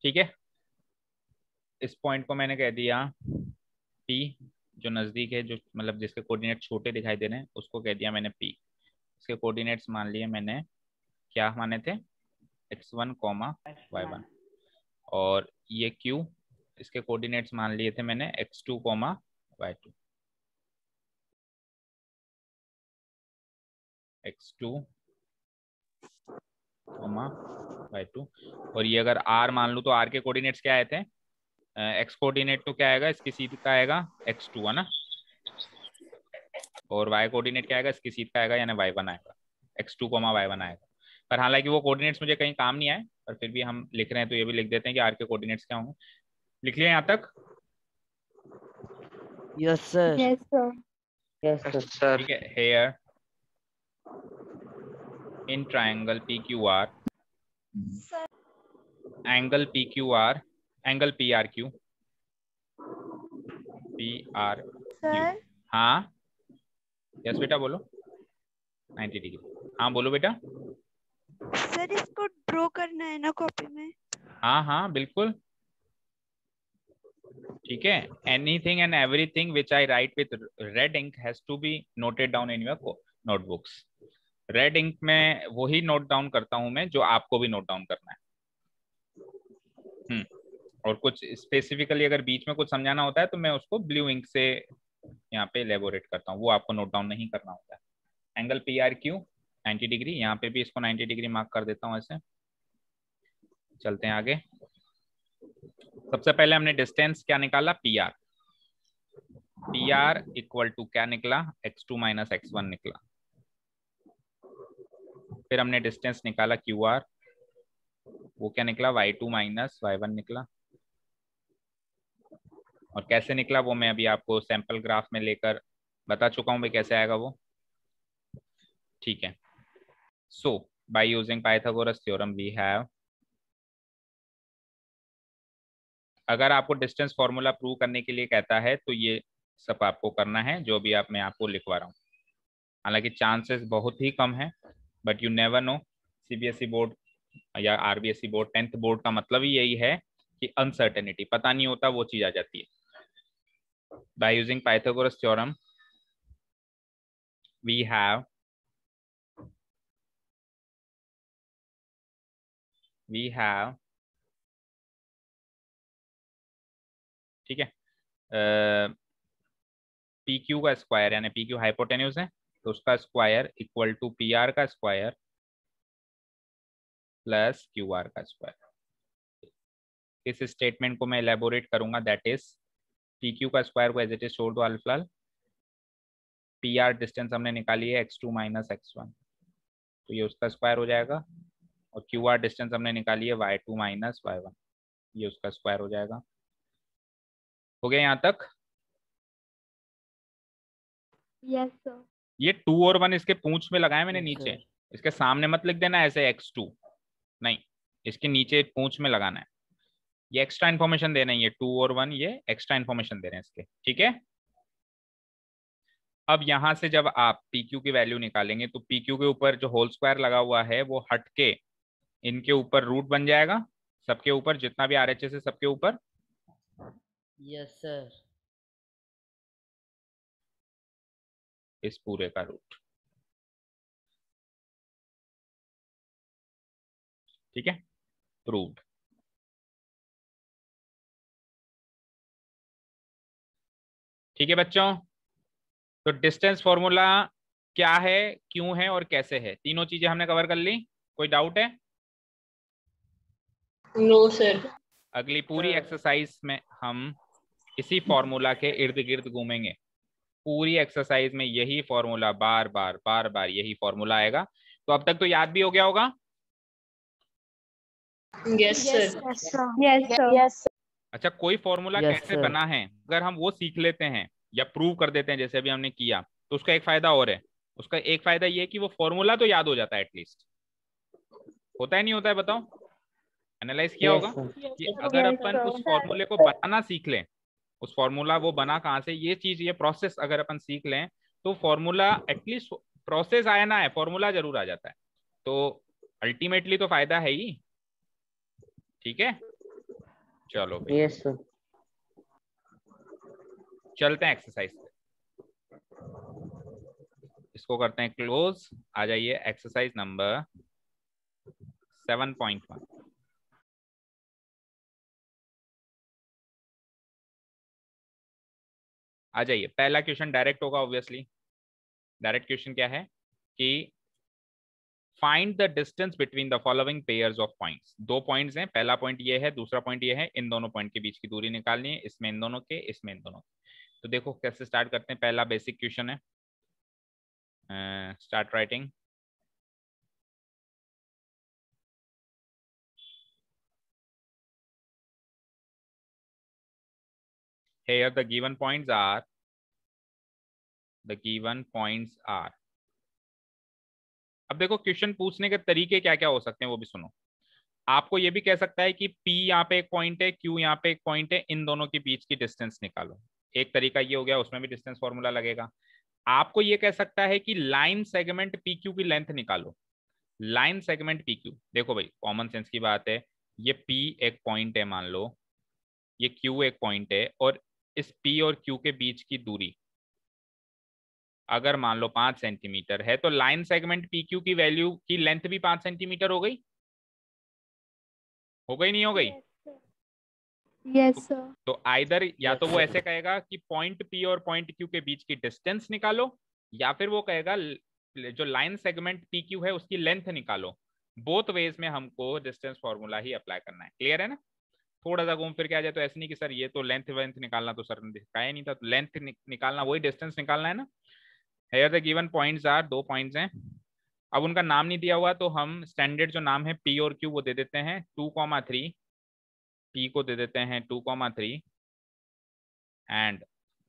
ठीक है, इस पॉइंट को मैंने कह दिया P, जो नजदीक है, जो मतलब जिसके कोऑर्डिनेट छोटे दिखाई दे रहे हैं उसको कह दिया मैंने P। इसके कोऑर्डिनेट्स मान लिए मैंने, क्या माने थे? x1 y1। और ये Q, इसके कोऑर्डिनेट्स मान लिए थे मैंने x2 y2, x2 y2। और ये अगर R मान लूं तो R के कोऑर्डिनेट्स क्या आए थे? एक्स कोऑर्डिनेट तो क्या आएगा, इसकी सीध का आएगा x2 है ना, और वाई कोऑर्डिनेट क्या आएगा, इसकी सीध का आएगा यानी y1 आएगा, x2, y1 आएगा। पर हालांकि वो कोऑर्डिनेट्स मुझे कहीं काम नहीं आए, पर फिर भी हम लिख रहे हैं तो ये भी लिख देते हैं कि r के कोऑर्डिनेट्स क्या होंगे। लिख लिया यहाँ तक? Yes sir. Yes, sir. Yes Yes, sir. sir. ठीक है, here in triangle PQR, Sir, angle PQR, angle PRQ, PRQ। sir, हाँ यस बेटा बोलो। 90 डिग्री। हाँ बोलो बेटा। सर इसको ड्रॉ करना है ना कॉपी में। हाँ हाँ बिल्कुल, ठीक है। Anything and everything which I write with red ink has to be noted down in your notebooks. Red ink में वही नोट डाउन करता हूं मैं जो आपको भी नोट डाउन करना है। और कुछ स्पेसिफिकली अगर बीच में कुछ समझाना होता है तो मैं उसको ब्लू इंक से यहाँ पे एलेबोरेट करता हूँ, वो आपको नोट डाउन नहीं करना होता है। एंगल PRQ 90 डिग्री, यहाँ पे भी इसको 90 डिग्री मार्क कर देता हूँ ऐसे। चलते हैं आगे। सबसे पहले हमने डिस्टेंस क्या निकाला, PR। PR इक्वल टू क्या निकला, x2 माइनस x1 निकला। फिर हमने डिस्टेंस निकाला QR, वो क्या निकला, y2 माइनस y1 निकला। और कैसे निकला वो मैं अभी आपको सैंपल ग्राफ में लेकर बता चुका हूं भाई कैसे आएगा वो, ठीक है। So by using Pythagoras theorem we have, अगर आपको डिस्टेंस फॉर्मूला प्रूव करने के लिए कहता है तो ये सब आपको करना है जो भी मैं आपको लिखवा रहा हूँ। हालांकि चांसेस बहुत ही कम है, but you never know. CBSE board या RBSE बोर्ड 10th बोर्ड का मतलब ही यही है कि अनसर्टेनिटी, पता नहीं होता, वो चीज आ जाती है। By using Pythagoras theorem we have ठीक है, PQ का स्क्वायर यानी PQ हाइपोटेन्यूज है तो उसका स्क्वायर इक्वल टू PR का स्क्वायर प्लस QR का स्क्वायर। इस स्टेटमेंट को मैं एलेबोरेट करूंगा, दैट इज PQ का स्क्वायर को एज इट इज छोड़ दो अल्फा। PR डिस्टेंस हमने निकाली है x2 माइनस x1, तो ये उसका स्क्वायर हो जाएगा। और QR डिस्टेंस हमने निकाली है y2 माइनस y1, ये उसका स्क्वायर हो जाएगा। हो गया यहाँ तक? Yes, sir. ये 2 और 1 इसके पूंछ में लगाए मैंने Yes, नीचे, sir. इसके सामने मत लिख देना ऐसे x2, नहीं, इसके नीचे पूंछ में लगाना है। ये एक्स्ट्रा इन्फॉर्मेशन दे रहे हैं, ये 2 और 1 ये एक्स्ट्रा इन्फॉर्मेशन दे रहे हैं इसके, ठीक है। अब यहां से जब आप PQ की वैल्यू निकालेंगे तो PQ के ऊपर जो होल स्क्वायर लगा हुआ है वो हट के इनके ऊपर रूट बन जाएगा, सबके ऊपर जितना भी RHS है सबके ऊपर। Yes sir. इस पूरे का रूट, ठीक है, प्रूव्ड। ठीक है बच्चों, तो डिस्टेंस फॉर्मूला क्या है, क्यों है और कैसे है, तीनों चीजें हमने कवर कर ली। कोई डाउट है? No sir. अगली पूरी एक्सरसाइज में हम इसी फॉर्मूला के इर्द गिर्द घूमेंगे। पूरी एक्सरसाइज में यही फॉर्मूला बार बार यही फॉर्मूला आएगा। तो अब तक तो याद भी हो गया होगा। Yes sir. Yes, sir. Yes, sir. Yes, अच्छा, कोई फॉर्मूला Yes, कैसे sir. बना है अगर हम वो सीख लेते हैं या प्रूव कर देते हैं जैसे अभी हमने किया, तो उसका एक फायदा और है। उसका एक फायदा ये है कि वो फॉर्मूला तो याद हो जाता है एटलीस्ट। होता है नहीं होता है बताओ? एनालाइज किया Yes, होगा sir. कि अगर Yes, अपन sir. उस फॉर्मूले को बनाना सीख लें, उस फॉर्मूला वो बना कहाँ से, ये चीज ये प्रोसेस अगर अपन सीख लें तो फॉर्मूला एटलीस्ट, प्रोसेस आया ना है फॉर्मूला जरूर आ जाता है। तो अल्टीमेटली तो फायदा है ही, ठीक है। चलो भाई यस सर। चलते हैं एक्सरसाइज पे, इसको करते हैं क्लोज। आ जाइए एक्सरसाइज नंबर 7.1। आ जाइए, पहला क्वेश्चन डायरेक्ट होगा ऑब्वियसली। डायरेक्ट क्वेश्चन क्या है कि find the distance between the following pairs of points. 2 points हैं, पहला पॉइंट ये है, दूसरा पॉइंट ये है, इन दोनों पॉइंट के बीच की दूरी निकालनी है, इसमें इन दोनों के, इसमें इन दोनों के। तो देखो कैसे स्टार्ट करते हैं। पहला बेसिक क्वेश्चन है, start writing. Here the given points are, अब देखो क्वेश्चन पूछने के तरीके क्या क्या हो सकते हैं वो भी सुनो। आपको ये भी कह सकता है कि P यहाँ पे एक पॉइंट है, Q यहाँ पे एक पॉइंट है, इन दोनों के बीच की डिस्टेंस निकालो। एक तरीका ये हो गया, उसमें भी डिस्टेंस फॉर्मूला लगेगा। आपको ये कह सकता है कि लाइन सेगमेंट PQ की लेंथ निकालो। लाइन सेगमेंट PQ, देखो भाई कॉमन सेंस की बात है, ये P एक पॉइंट है मान लो, ये Q एक पॉइंट है, और इस P और Q के बीच की दूरी अगर मान लो 5 सेंटीमीटर है, तो लाइन सेगमेंट PQ की वैल्यू की लेंथ भी 5 सेंटीमीटर हो गई? हो गई नहीं हो गई? Yes sir. तो आइदर या तो वो ऐसे कहेगा कि पॉइंट P और पॉइंट Q के बीच की डिस्टेंस निकालो, या फिर वो कहेगा जो लाइन सेगमेंट PQ है उसकी लेंथ निकालो। बोथ वेज में हमको डिस्टेंस फॉर्मूला ही अप्लाई करना है। क्लियर है ना? थोड़ा सा घूम फिर के आ जाए तो ऐसे नहीं कि सर ये तो लेंथ निकालना तो सर ने दिखाया नहीं था, तो लेंथ निकालना वही डिस्टेंस निकालना है ना। Here the given points are, 2 points हैं। अब उनका नाम नहीं दिया हुआ तो हम स्टैंडर्ड जो नाम है P और Q वो दे देते हैं 2,3, P को दे देते हैं 2,3 एंड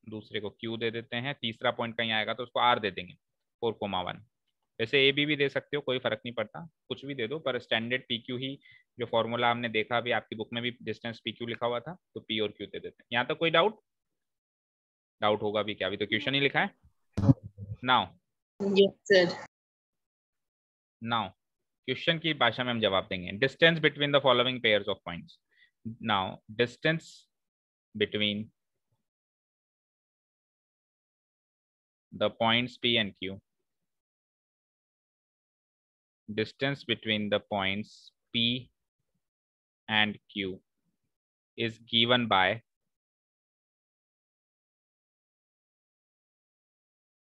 दूसरे को Q दे देते हैं। तीसरा पॉइंट कहीं आएगा तो उसको R दे देंगे 4,1। वैसे AB भी दे सकते हो, कोई फर्क नहीं पड़ता, कुछ भी दे दो, पर स्टैंडर्ड PQ ही जो फॉर्मूला हमने देखा अभी आपकी बुक में भी डिस्टेंस PQ लिखा हुआ था, तो P और Q दे देते हैं। यहाँ तक कोई डाउट होगा भी क्या? अभी तो क्वेश्चन ही लिखा है। नाउ क्वेश्चन की भाषा में हम जवाब देंगे। Distance between the following pairs of points. Now distance between the points P and Q, distance between the points P and Q is given by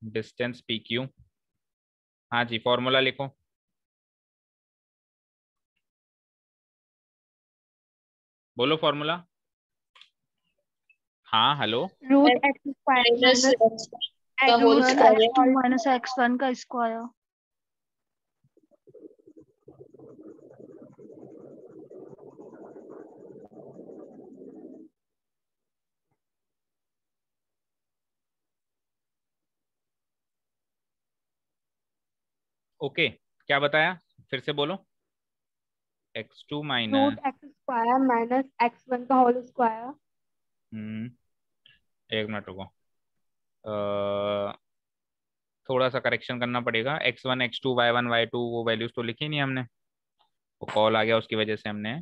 distance PQ। हाँ जी, फॉर्मूला लिखो। बोलो फॉर्मूला। हाँ hello. Root x minus x1 का square. Okay क्या बताया? फिर से बोलो। x2 minus root X square minus x1 का होल स्क्वायर। एक मिनट रुको, थोड़ा सा करेक्शन करना पड़ेगा। x1 x2 y1 y2 वो वैल्यूज तो लिखी नहीं हमने, वो कॉल आ गया उसकी वजह से हमने,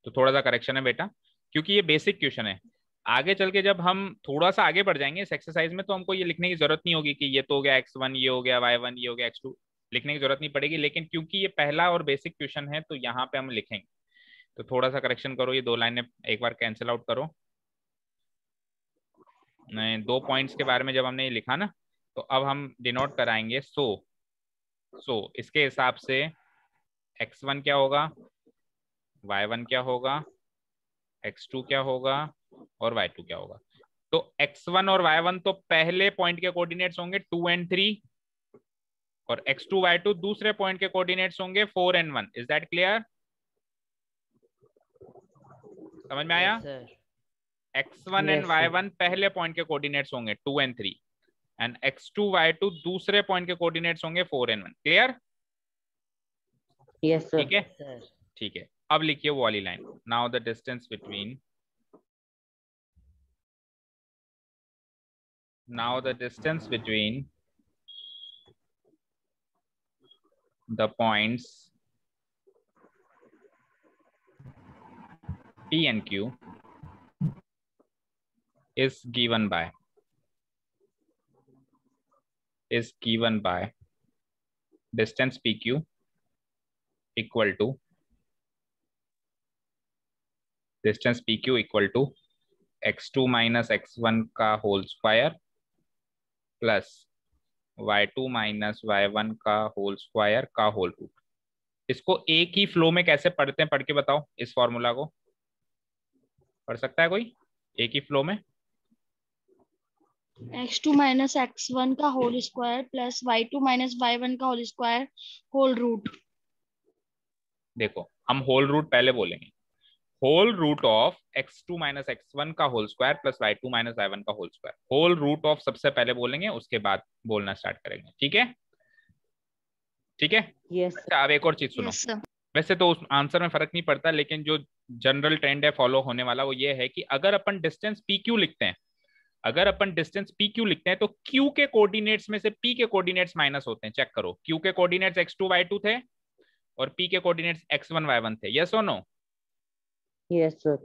तो थोड़ा सा करेक्शन है बेटा, क्योंकि ये बेसिक क्वेश्चन है। आगे चल के जब हम थोड़ा सा आगे बढ़ जाएंगे इस एक्सरसाइज में तो हमको ये लिखने की जरूरत नहीं होगी कि ये तो हो गया x1, ये हो गया y1, ये हो गया x2, लिखने की जरूरत नहीं पड़ेगी। लेकिन क्योंकि ये पहला और बेसिक क्वेश्चन है तो यहाँ पे हम लिखेंगे, तो थोड़ा सा करेक्शन करो। ये 2 लाइनें एक बार कैंसिल आउट करो। नहीं, 2 पॉइंट्स के बारे में जब हमने ये लिखा ना, तो अब हम डिनोट कराएंगे सो इसके हिसाब से x1 क्या होगा, y1 क्या होगा, x2 क्या होगा और y2 क्या होगा। तो x1 और y1 तो पहले पॉइंट के कोऑर्डिनेट्स होंगे 2 and 3, और x2 y2 दूसरे पॉइंट के कोऑर्डिनेट्स होंगे 4 and 1। Is that clear? समझ में आया? x1 and y1 पहले पॉइंट के कोऑर्डिनेट्स होंगे 2 and 3 एंड x2 y2 दूसरे पॉइंट के कोऑर्डिनेट्स होंगे 4 and 1। क्लियर? Yes sir. ठीक है, ठीक है। अब लिखिए वो वाली line. Now the distance between the points P and Q is given by distance PQ equal to x2 minus x1 का whole square plus y2 minus y1 का होल स्क्वायर का होल रूट। इसको एक ही फ्लो में कैसे पढ़ते हैं, पढ़ के बताओ इस फॉर्मूला को। पढ़ सकता है कोई एक ही फ्लो में? x2 माइनस x1 का whole square plus y2 minus y1 का होल स्क्वायर होल रूट। देखो हम होल रूट पहले बोलेंगे, whole root of x2 minus x1 का whole square plus y2 minus y1 का whole square. Whole root of सबसे पहले बोलेंगे, उसके बाद बोलना स्टार्ट करेंगे। ठीक है, ठीक है। यस अच्छा अब एक और चीज सुनो। Yes sir. वैसे तो उस आंसर में फर्क नहीं पड़ता, लेकिन जो जनरल ट्रेंड है फॉलो होने वाला वो ये है कि अगर अपन डिस्टेंस पी क्यू लिखते हैं, अगर अपन डिस्टेंस पी क्यू लिखते हैं तो क्यू के कोऑर्डिनेट्स में से पी के कोऑर्डिनेट्स माइनस होते हैं। चेक करो, क्यू के कोऑर्डिनेट्स x2 y2 थे और पी के कोऑर्डिनेट्स x1 y1 थे। यस और नो? Yes sir.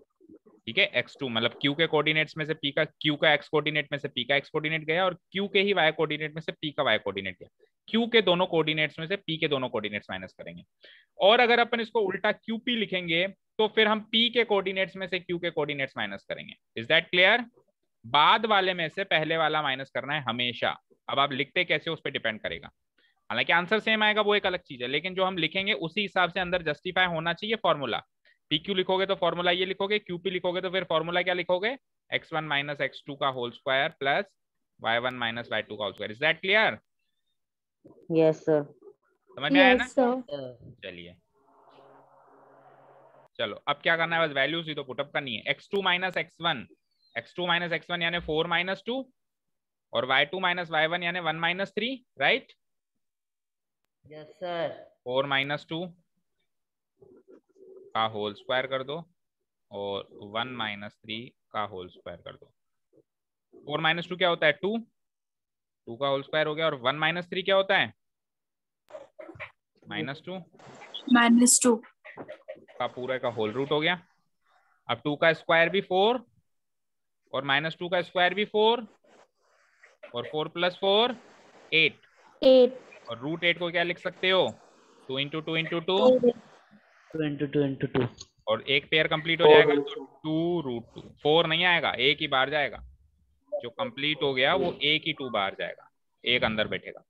ठीक है, x2 मतलब क्यू के कोऑर्डिनेट्स में से पी का, क्यू का x कोऑर्डिनेट में से पी का x कोऑर्डिनेट गया और क्यू के ही y कोऑर्डिनेट में से पी का y कोऑर्डिनेट गया। क्यू के दोनों कोऑर्डिनेट्स में से पी के दोनों कोऑर्डिनेट्स माइनस करेंगे। और अगर अपन इसको उल्टा QP लिखेंगे तो फिर हम P के कोऑर्डिनेट्स में से Q के कोऑर्डिनेट्स माइनस करेंगे। Is that clear? बाद वाले में से पहले वाला माइनस करना है हमेशा। अब आप लिखते कैसे उस पर डिपेंड करेगा। हालांकि आंसर सेम आएगा वो एक अलग चीज है, लेकिन जो हम लिखेंगे उसी हिसाब से अंदर जस्टिफाई होना चाहिए फॉर्मूला। PQ लिखोगे तो फॉर्मूला ये लिखोगे, QP लिखोगे तो फिर फॉर्मूला क्या लिखोगे, x1 माइनस x2 का whole square plus y1 minus y2 का whole square. Is that clear? Yes sir. समझ में आया ना? Yes sir. चलिए चलो अब क्या करना है, बस वैल्यूज ही तो पुटअप करनी है। x2 minus x1, x2 minus x1 यानी 4 माइनस 2 और y2 माइनस y1 यानी 1 minus 3, right? Yes sir. 4 minus 2 का होल स्क्वायर कर दो और 1 माइनस 3 का होल स्क्वायर कर दो। 4 माइनस 2 क्या होता है, 2, 2 का होल स्क्वायर हो गया। और 1 माइनस 3 क्या होता है, माइनस 2 का पूरा का होल रूट हो गया। अब 2 का स्क्वायर भी 4 और माइनस 2 का स्क्वायर भी 4 और 4 प्लस 4 8 और रूट 8 को क्या लिख सकते हो, 2 इंटू 2 इंटू 2 2 इंटू 2 इंटू 2 और एक पेयर कंप्लीट हो जाएगा तो 2 रूट 2। 4 नहीं आएगा, एक ही बार जाएगा। जो कंप्लीट हो गया वो एक ही 2 बार जाएगा, एक अंदर बैठेगा।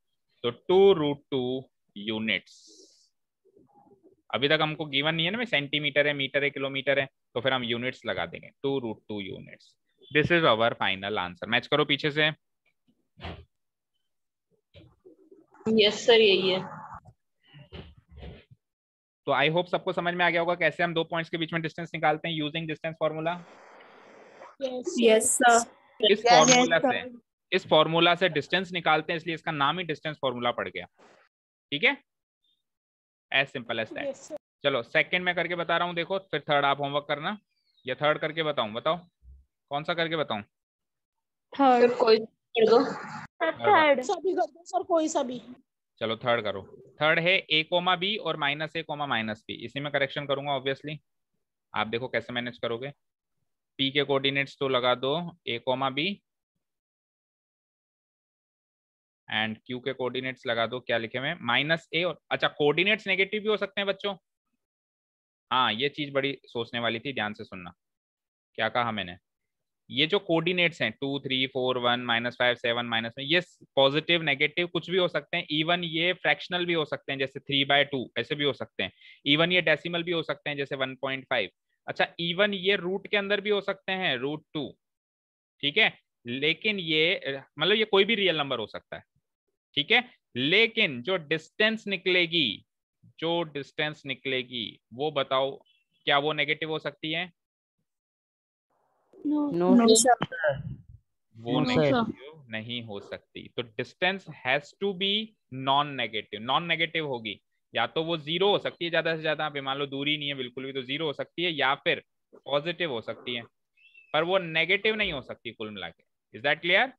तो 2 रूट 2 यूनिट्स। अभी तक हमको गिवन नहीं है ना, मैं सेंटीमीटर है, मीटर है, किलोमीटर है, तो फिर हम यूनिट्स लगा देंगे। 2 root 2 units. This is our final answer. Match करो पीछे से। यस सर यही है। तो आई होप सबको समझ में आ गया होगा कैसे हम 2 पॉइंट्स के बीच में डिस्टेंस निकालते हैं using distance formula. Yes sir. इस फॉर्मूला से डिस्टेंस निकालते हैं, इसलिए इसका नाम ही डिस्टेंस फॉर्मूला पड़ गया। ठीक है, एज सिंपल एज दैट। चलो सेकंड में करके बता रहा हूँ, देखो फिर थर्ड आप होमवर्क करना। या थर्ड करके बताऊं, बताओ कौन सा करके बताऊं? थर्ड। सर कोई कर दो। थर्ड सभी कर दो सर, कोई सा भी। चलो थर्ड करो। थर्ड है a कोमा बी और minus a comma minus B. इसी में करेक्शन करूंगा ऑब्वियसली। आप देखो कैसे मैनेज करोगे। p के कोऑर्डिनेट्स तो लगा दो a comma B and q के कोऑर्डिनेट्स लगा दो, क्या लिखे हुए, माइनस a। और अच्छा कोऑर्डिनेट्स नेगेटिव भी हो सकते हैं बच्चों। हाँ ये चीज बड़ी सोचने वाली थी, ध्यान से सुनना क्या कहा मैंने। ये जो कोऑर्डिनेट्स हैं 2 3 4 1 -5 7 -, ये पॉजिटिव नेगेटिव कुछ भी हो सकते हैं। इवन ये फ्रैक्शनल भी हो सकते हैं, जैसे 3/2 ऐसे भी हो सकते हैं। इवन ये डेसिमल भी हो सकते हैं, जैसे 1.5। अच्छा इवन ये रूट के अंदर भी हो सकते हैं, √2। ठीक है, लेकिन ये मतलब ये कोई भी रियल नंबर हो सकता है। ठीक है, लेकिन जो डिस्टेंस निकलेगी वो बताओ, क्या वो नेगेटिव हो सकती है? No sir. वो No, sir. नेगेटिव नहीं हो सकती। तो distance has to be non negative. Non negative होगी या तो वो 0 हो सकती है, ज्यादा से ज्यादा आप मान लो दूरी नहीं है बिल्कुल भी, तो 0 हो सकती है, या फिर पॉजिटिव हो सकती है, पर वो नेगेटिव नहीं हो सकती कुल मिला के। Is that clear?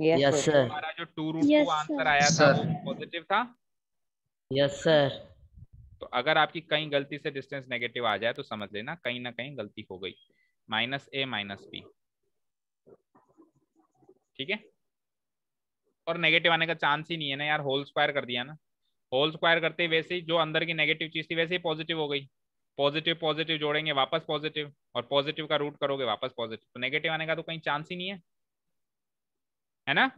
Yes sir. हमारा जो 2 रूट 2 आंसर आया था वो पॉजिटिव था। Yes sir. तो अगर आपकी कहीं गलती से डिस्टेंस नेगेटिव आ जाए तो समझ लेना कहीं ना कहीं गलती हो गई। -a -b। ठीक है, और नेगेटिव आने का चांस ही नहीं है ना यार, होल स्क्वायर कर दिया ना। होल स्क्वायर करते वैसे ही जो अंदर की नेगेटिव चीज थी वैसे ही पॉजिटिव हो गई। पॉजिटिव पॉजिटिव जोड़ेंगे वापस पॉजिटिव, और पॉजिटिव का रूट करोगे वापस पॉजिटिव, तो नेगेटिव आने का तो कहीं चांस ही नहीं है ना।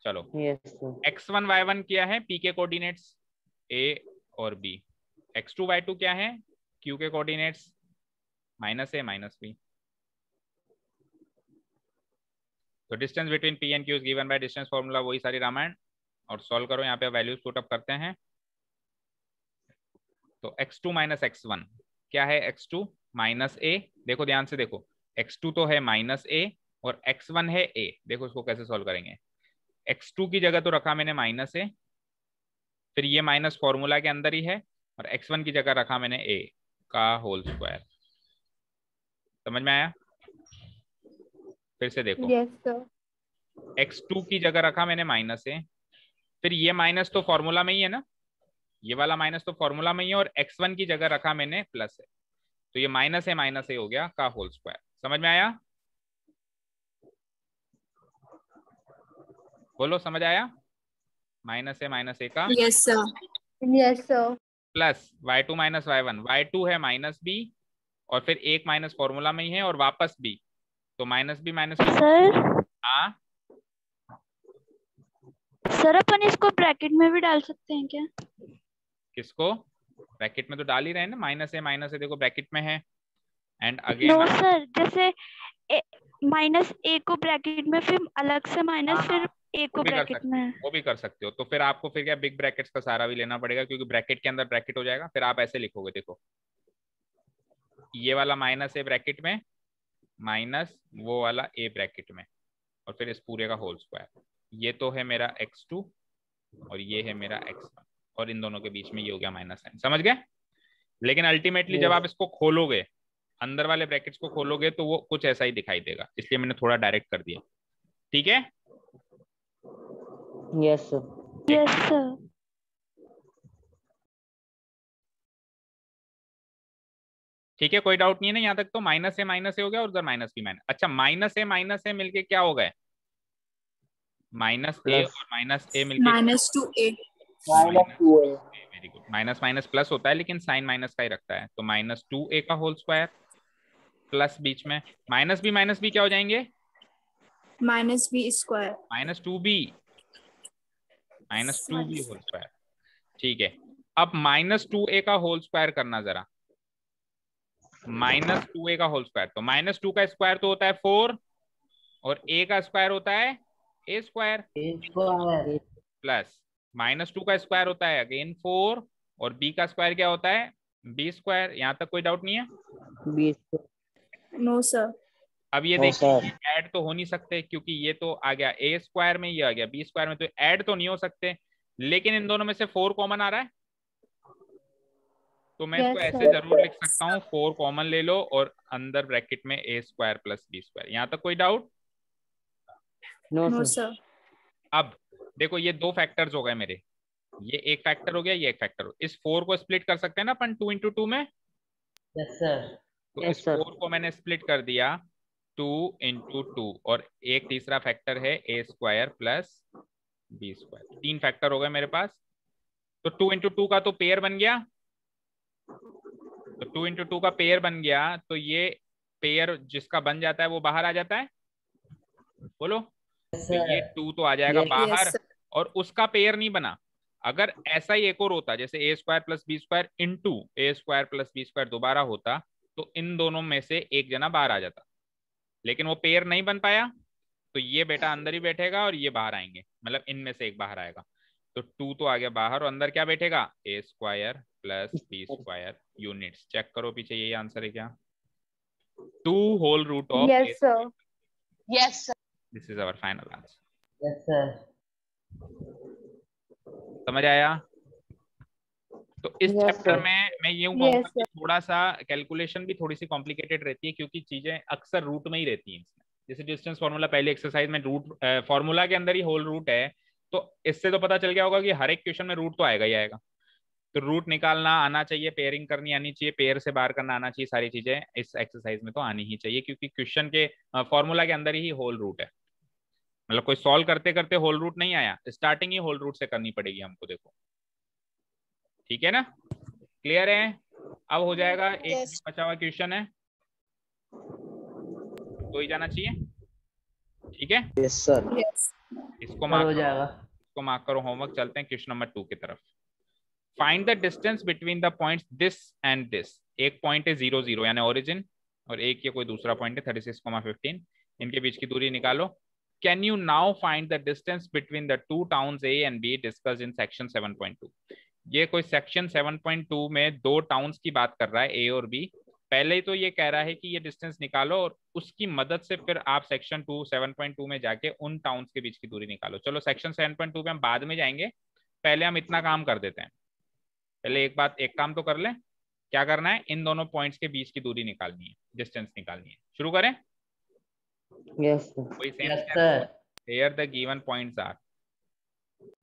चलो यस सर। x1 y1 किया है p के कोऑर्डिनेट्स a और b। x2 y2 क्या है, q के कोऑर्डिनेट्स -a -b। तो distance between p and q is given by distance formula, वही सारी रामायण। और सॉल्व करो, यहाँ पे वैल्यूज पुट अप करते हैं। तो x2 - x1 क्या है, x2 -a, देखो ध्यान से देखो, x2 तो है -a और x1 है a। देखो इसको कैसे सॉल्व करेंगे। x2 की जगह तो रखा मैंने -a, फिर ये माइनस फॉर्मूला के अंदर ही है, और x1 की जगह रखा मैंने a का होल स्क्वायर। समझ में आया? फिर से देखो, यस सर। x2 की जगह रखा मैंने -a, फिर ये माइनस तो फॉर्मूला में ही है ना, ये वाला माइनस तो फॉर्मूला में ही है, और x1 की जगह रखा मैंने प्लस है, तो ये -a हो गया का होल स्क्वायर। समझ में आया? बोलो समझ आया? -a का yes sir. Yes sir. Plus y2 - y1, y2 है -b और फिर एक माइनस फॉर्मूला में ही है और वापस b, तो -b -b। सर हाँ सर अपन इसको ब्रैकेट में भी डाल सकते हैं क्या? किसको? ब्रैकेट में तो डाल ही रहे हैं ना, -a देखो ब्रैकेट में है, एंड नो अगेन सर, जैसे -a को ब्रैकेट में, फिर अलग से माइनस, फिर a को वो भी कर ब्रैकेट सकते में। हो, वो भी कर सकते हो। तो फिर आपको फिर क्या बिग ब्रैकेट्स का सहारा भी लेना पड़ेगा, क्योंकि ब्रैकेट के अंदर ब्रैकेट हो जाएगा। फिर आप ऐसे लिखोगे, देखो ये वाला -a ब्रैकेट में माइनस वो वाला a ब्रैकेट में, और फिर इस पूरे का होल स्क्वायर। ये तो है मेरा x2 और ये है मेरा x1, और इन दोनों के बीच में ये हो गया -n। समझ गए? लेकिन अल्टीमेटली जब आप इसको खोलोगे, अंदर वाले ब्रैकेट्स को खोलोगे, तो वो कुछ ऐसा ही दिखाई देगा, इसलिए मैंने थोड़ा डायरेक्ट कर दिया। ठीक है? Yes sir. Yes sir. ठीक है, कोई डाउट नहीं है ना यहाँ तक? तो -a हो गया और उधर -b। अच्छा, -a मिलके क्या हो गए? -a और -a मिलके -2a। Very good. Minus minus plus होता है, लेकिन साइन माइनस का ही रखता है। तो -2a का होल स्क्वायर प्लस बीच में -b क्या हो जाएंगे? -b²। -2b whole square. ठीक है, अब -2a का होल स्क्वायर करना जरा। -2a का होल स्क्वायर, तो -2 का स्क्वायर तो होता है 4 और a का स्क्वायर होता है a स्क्वायर, प्लस -2 का स्क्वायर होता है अगेन 4 और b का स्क्वायर क्या होता है b स्क्वायर। यहाँ तक कोई डाउट नहीं है? No sir. अब ये देखिए, ऐड तो हो नहीं सकते, क्योंकि ये तो आ गया a स्क्वायर में, ये आ गया b स्क्वायर में, तो ऐड तो नहीं हो सकते। लेकिन इन दोनों में से 4 कॉमन आ रहा है, तो मैं इसको ऐसे जरूर लिख सकता हूँ, 4 कॉमन ले लो और अंदर ब्रैकेट में a square plus b square. यहाँ तक कोई डाउट? No sir. अब देखो, ये 2 फैक्टर्स हो गए मेरे, ये एक फैक्टर हो गया, ये एक फैक्टर हो। इस 4 को स्प्लिट कर सकते हैं ना अपन 2 × 2 में? Yes sir. तो इस 4 को मैंने स्प्लिट कर दिया 2 × 2, और एक तीसरा फैक्टर है a square plus b square. 3 factor हो गए मेरे पास। तो 2 × 2 का तो पेयर बन गया, तो 2 × 2 का पेयर बन गया, तो ये पेयर जिसका बन जाता है वो बाहर आ जाता है। बोलो, तो ये 2 तो आ जाएगा बाहर, और उसका पेयर नहीं बना। अगर ऐसा ही एक और होता, जैसे a square plus b square into a square plus b square दोबारा होता, तो इन दोनों में से एक जना बाहर आ जाता, लेकिन वो पेयर नहीं बन पाया, तो ये बेटा अंदर ही बैठेगा और ये बाहर आएंगे, मतलब इनमें से एक बाहर आएगा। तो 2 तो आ गया बाहर, और अंदर क्या बैठेगा? a square plus b square. Units check करो पीछे, यही आंसर है क्या? 2 whole root of yes sir. Yes sir. This is our final answer. Yes sir. समझ आया? तो इस Yes, चैप्टर sir. में मैं यूं कहूंगा Yes, कि थोड़ा सा कैलकुलेशन भी थोड़ी सी कॉम्प्लिकेटेड रहती है, क्योंकि चीजें अक्सर रूट में ही रहती हैं। जैसे डिस्टेंस फार्मूला पहले एक्सरसाइज में रूट फार्मूला के अंदर ही होल रूट है, तो इससे तो पता चल गया होगा कि हर एक क्वेश्चन में रूट तो आएगा ही आएगा। तो रूट निकालना आना चाहिए, पेयरिंग करनी आनी चाहिए, पेयर से बाहर करना आना चाहिए, सारी चीजें इस एक्सरसाइज में तो आनी ही चाहिए, क्योंकि क्वेश्चन के फॉर्मूला के अंदर ही होल रूट है। मतलब कोई सॉल्व करते करते होल रूट नहीं आया, स्टार्टिंग ही होल रूट से करनी पड़ेगी हमको। देखो, ठीक है ना? क्लियर है? अब हो जाएगा एक जो बचा हुआ क्वेश्चन है, तो ही जाना चाहिए। ठीक है, यस सर। इसको हो मार्क जाएगा। इसको मार्क करो होमवर्क। चलते हैं क्वेश्चन नंबर 2 की तरफ। Find the distance between the points this and this. एक पॉइंट है 0 0 यानी ओरिजिन, और एक ये कोई दूसरा पॉइंट है 36,15। इनके बीच की दूरी निकालो। Can you now find the distance between the two towns A and be discussed in section 7.2। ये कोई सेक्शन 7.2 में दो टाउन्स की बात कर रहा है, ए और बी। पहले ही तो ये कह रहा है कि ये डिस्टेंस निकालो, और उसकी मदद से फिर आप सेक्शन 7.2 में जाके उन टाउन्स के बीच की दूरी निकालो। चलो सेक्शन 7.2 पे हम बाद में जाएंगे, पहले हम इतना काम कर देते हैं। पहले एक काम तो कर ले। क्या करना है? इन दोनों पॉइंट्स के बीच की दूरी निकालनी है, डिस्टेंस निकालनी है। शुरू करें? Yes, sir. कोई same Yes, sir. Here the given points are.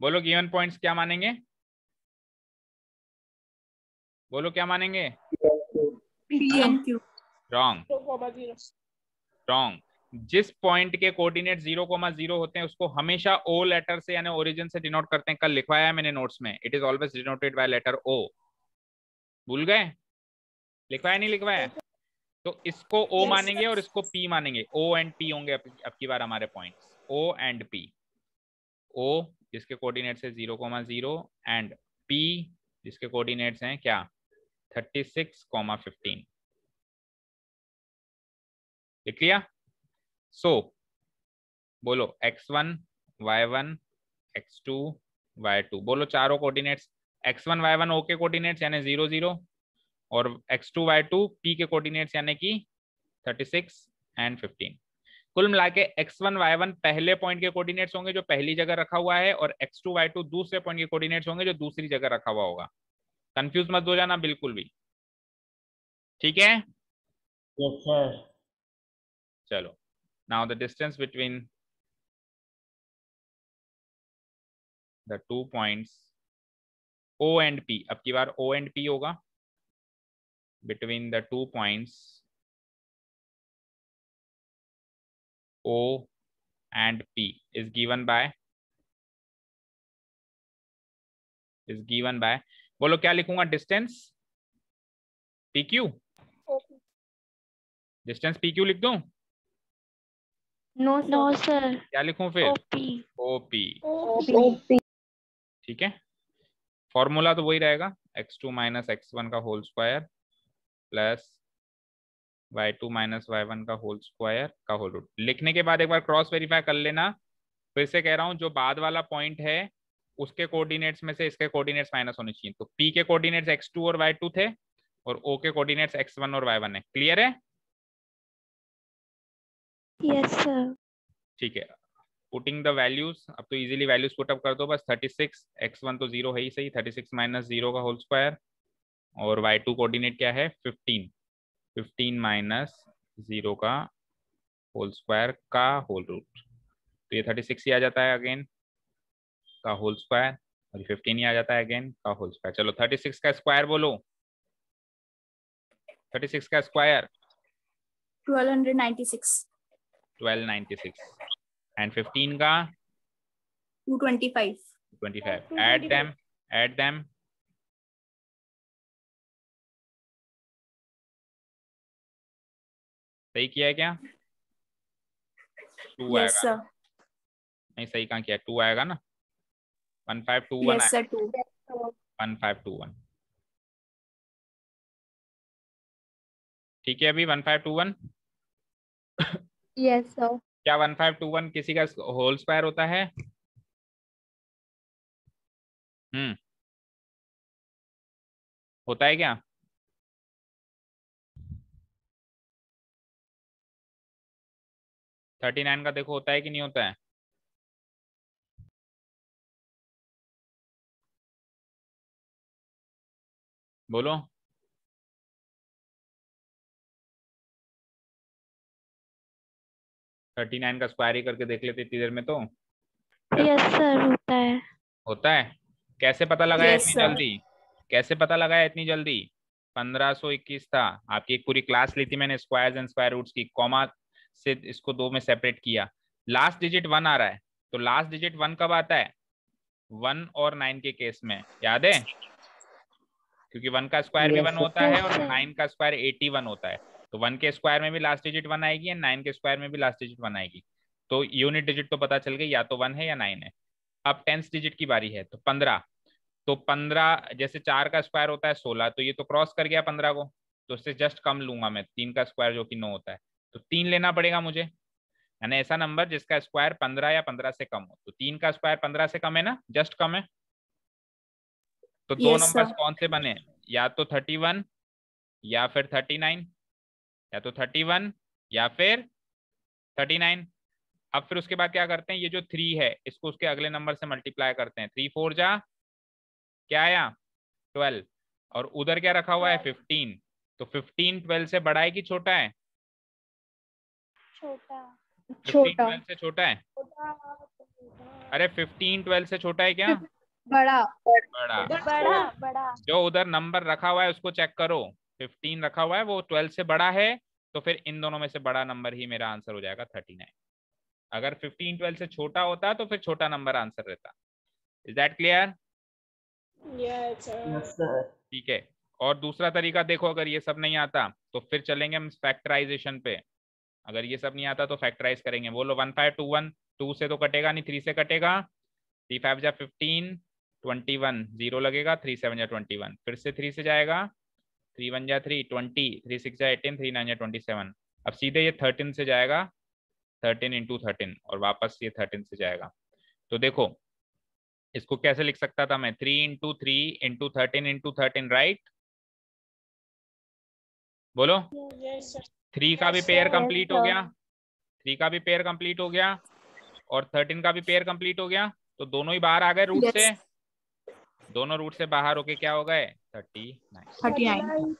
बोलो गिवन पॉइंट्स क्या मानेंगे? बोलो क्या मानेंगे? Wrong, wrong. जिस पॉइंट के कोऑर्डिनेट 0,0 होते हैं उसको हमेशा ओ लेटर से यानी ओरिजिन से डिनोट करते हैं। कल लिखवाया है मैंने नोट्स में, it is always denoted by letter O. भूल गए? लिखवाया नहीं लिखवाया? तो इसको ओ मानेंगे और इसको पी मानेंगे। ओ एंड पी होंगे अब की बार हमारे पॉइंट्स, ओ एंड पी। ओ जिसके कोऑर्डिनेट्स है 0,0 एंड पी जिसके कोऑर्डिनेट्स हैं क्या 36,15। लिख लिया? सो बोलो x1 y1 x2 y2। बोलो चारों कोऑर्डिनेट्स x1 y1 ओ के कोऑर्डिनेट्स यानी 0 0 और x2 y2 p के कोऑर्डिनेट्स यानी कि 36 एंड 15। कुल मिला के x1 y1 पहले पॉइंट के कोऑर्डिनेट्स होंगे जो पहली जगह रखा हुआ है, और x2 y2 दूसरे पॉइंट के कोऑर्डिनेट्स होंगे जो दूसरी जगह रखा हुआ होगा। कंफ्यूज मत हो जाना बिल्कुल भी, ठीक है? Yes, sir. चलो, now the distance between the two points O and P, अब की बार O and P होगा, between the two points O and P is given by बोलो क्या लिखूंगा? डिस्टेंस PQ, डिस्टेंस PQ लिख दूं? नो सर, क्या लिखूं फिर? ओपी। OP। ठीक है, फॉर्मूला तो वही रहेगा, x2 माइनस x1 का whole square plus y2 minus y1 का होल स्क्वायर का होल रूट। लिखने के बाद एक बार क्रॉस वेरीफाई कर लेना। फिर से कह रहा हूं, जो बाद वाला पॉइंट है उसके कोऑर्डिनेट्स में से इसके कोऑर्डिनेट्स माइनस होने चाहिए। तो p के कोऑर्डिनेट्स x2 और y2 थे, और o के कोऑर्डिनेट्स x1 और y1 है। क्लियर है? Yes sir. ठीक है, पुटिंग द वैल्यूज। अब तो इजीली वैल्यूज पुट अप कर दो बस। 36, x1 तो 0 है ही सही, 36 माइनस 0 का होल स्क्वायर, और y2 कोऑर्डिनेट क्या है 15, 15 माइनस 0 का होल स्क्वायर का होल रूट। तो ये 36 ही आ जाता है अगेन का होल स्क्वायर, और 15 ही आ जाता है अगेन का होल स्क्वायर। चलो 36 का स्क्वायर बोलो, 36 का स्क्वायर 1296 एंड 15 का 225 ऐड देम सही किया है क्या? 2 यस आएगा सर। नहीं, सही कहाँ किया? 2 आएगा ना, 1521 यस सर 2 1521। ठीक है, अभी 1521। Yes sir. क्या 1521 किसी का होल स्क्वायर होता है? होता है क्या? । 39 का देखो होता है कि नहीं होता है? बोलो। थर्टी 39 का स्क्वायर ही करके देख लेते इतनी देर में तो। यस सर, होता है। कैसे पता लगाया Yes, इतनी sir. जल्दी? कैसे पता लगाया इतनी जल्दी? 1521 था। आपकी एक पूरी क्लास ली थी मैंने स्क्वायर्स एंड स्क्वायर रूट्स की, कॉमा से इसको 2 में सेपरेट किया। लास्ट डिजिट 1 आ रहा है, तो लास्ट डिजिट 1 कब आता है? 1 और 9 के केस में, याद है? क्योंकि 1 का स्क्वायर भी Yes, 1 sir. होता है और Yes, sir. 9 का स्क्वायर 81 होता है। तो 1 के स्क्वायर में भी लास्ट डिजिट 1 आएगी, एंड 9 के स्क्वायर में भी लास्ट डिजिट 1 आएगी। तो यूनिट डिजिट तो पता चल गई, या तो 1 है या 9 है। अब 10th डिजिट की बारी है, तो 15 तो 15 जैसे 4 का स्क्वायर होता है 16, तो ये तो क्रॉस कर गया 15 को, तो इससे जस्ट कम लूंगा मैं 3 का स्क्वायर जो कि 9 होता है, तो 3 लेना पड़ेगा मुझे, यानी ऐसा नंबर जिसका स्क्वायर 15 या 15 से कम हो। तो 3 का स्क्वायर 15 से कम है ना, जस्ट कम है। तो दो नंबर्स कौन से बने, या तो 31 या फिर 39, या तो 31 या फिर 39। अब फिर उसके बाद क्या करते हैं, ये जो 3 है इसको उसके अगले नंबर से मल्टीप्लाई करते हैं, 3 4 जा क्या आया 12, और उधर क्या रखा हुआ है 15, तो 15 12 से बड़ा है कि छोटा है? छोटा। 15 12 से छोटा है? अरे 15 12 से छोटा है क्या? बड़ा। बड़ा। बड़ा। बड़ा। जो उधर नंबर रखा हुआ है उसको चेक करो, 15 रखा हुआ है वो 12 से बड़ा है, तो फिर इन दोनों में से बड़ा नंबर ही मेरा आंसर हो जाएगा 39। अगर 15 12 से छोटा होता तो फिर छोटा नंबर आंसर रहता। Is that clear? Yes sir. ठीक है। और दूसरा तरीका देखो, अगर ये सब नहीं आता तो फिर चलेंगे हम फैक्टराइजेशन पे। अगर ये सब नहीं आता तो फैक्टराइज करेंगे। बोलो 1521, 2 से तो कटेगा नहीं, 3 से कटेगा, 3 5 जा 15, 21 0 लगेगा, 3 7 जा 21, फिर से 3 से जाएगा, 3 1 जा 3 20, 3 6 जा 18, 3 9 जा 27। अब सीधे ये 13 से जाएगा, 13 इंटू 13, और वापस ये 13 से जाएगा। तो देखो इसको कैसे लिख सकता था मैं, 3 इंटू 3 इंटू 13 इंटू 13, राइट? बोलो 3 का भी पेयर कंप्लीट हो गया, 3 का भी पेयर कंप्लीट हो गया, और 13 का भी पेयर कंप्लीट हो गया, तो दोनों ही बाहर आ गए रूट से, दोनों रूट से बाहर होके क्या हो गए 39।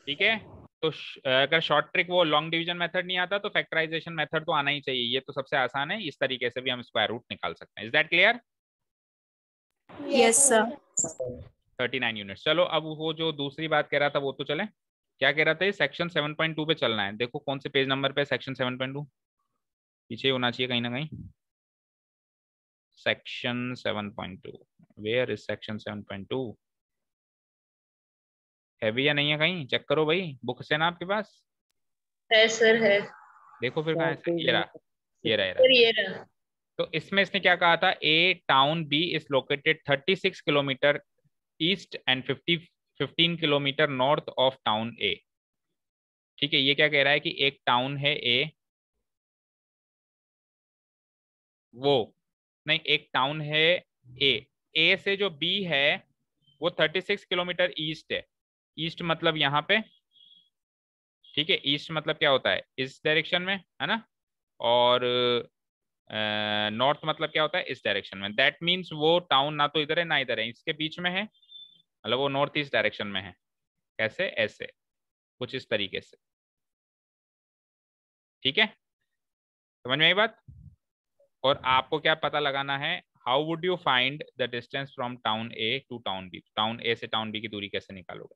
ठीक है। तो अगर शॉर्ट ट्रिक वो लॉन्ग डिवीजन मेथड नहीं आता तो फैक्टराइजेशन मेथड तो आना ही चाहिए, ये तो सबसे आसान है, इस तरीके से भी हम स्क्वायर रूट निकाल सकते हैं। Is that clear? Yes sir. 39 units. चलो अब वो जो दूसरी बात कह रहा था वो तो चले, क्या कह रहा था, ये सेक्शन 7.2 पे चलना है। देखो कौन से पेज नंबर पे सेक्शन 7.2, पीछे होना चाहिए कहीं ना कहीं। Section 7.2, where is section 7.2? है भी या नहीं है, कहीं चेक करो भाई, बुक से ना आपके पास? है सर, है देखो फिर कहाँ है, ये रहा, ये रहा, ये सर, रहा। ये रहा। तो इसमें इसने क्या कहा था, a town B is located 36 kilometre east and 15 kilometre north of town A. ठीक है, ये क्या कह रहा है कि एक टाउन है ए, वो नहीं, एक टाउन है ए से जो बी है वो 36 किलोमीटर ईस्ट है। ईस्ट मतलब यहाँ पे, ठीक है, ईस्ट मतलब क्या होता है, इस डायरेक्शन में, है ना, और नॉर्थ मतलब क्या होता है, इस डायरेक्शन में। दैट मीन्स वो टाउन ना तो इधर है ना इधर है, इसके बीच में है, मतलब वो नॉर्थ ईस्ट डायरेक्शन में है। कैसे, ऐसे कुछ इस तरीके से। ठीक है, समझ में आई बात? और आपको क्या पता लगाना है, how would you find the distance from town A to town B, town A से टाउन बी की दूरी कैसे निकालोगे?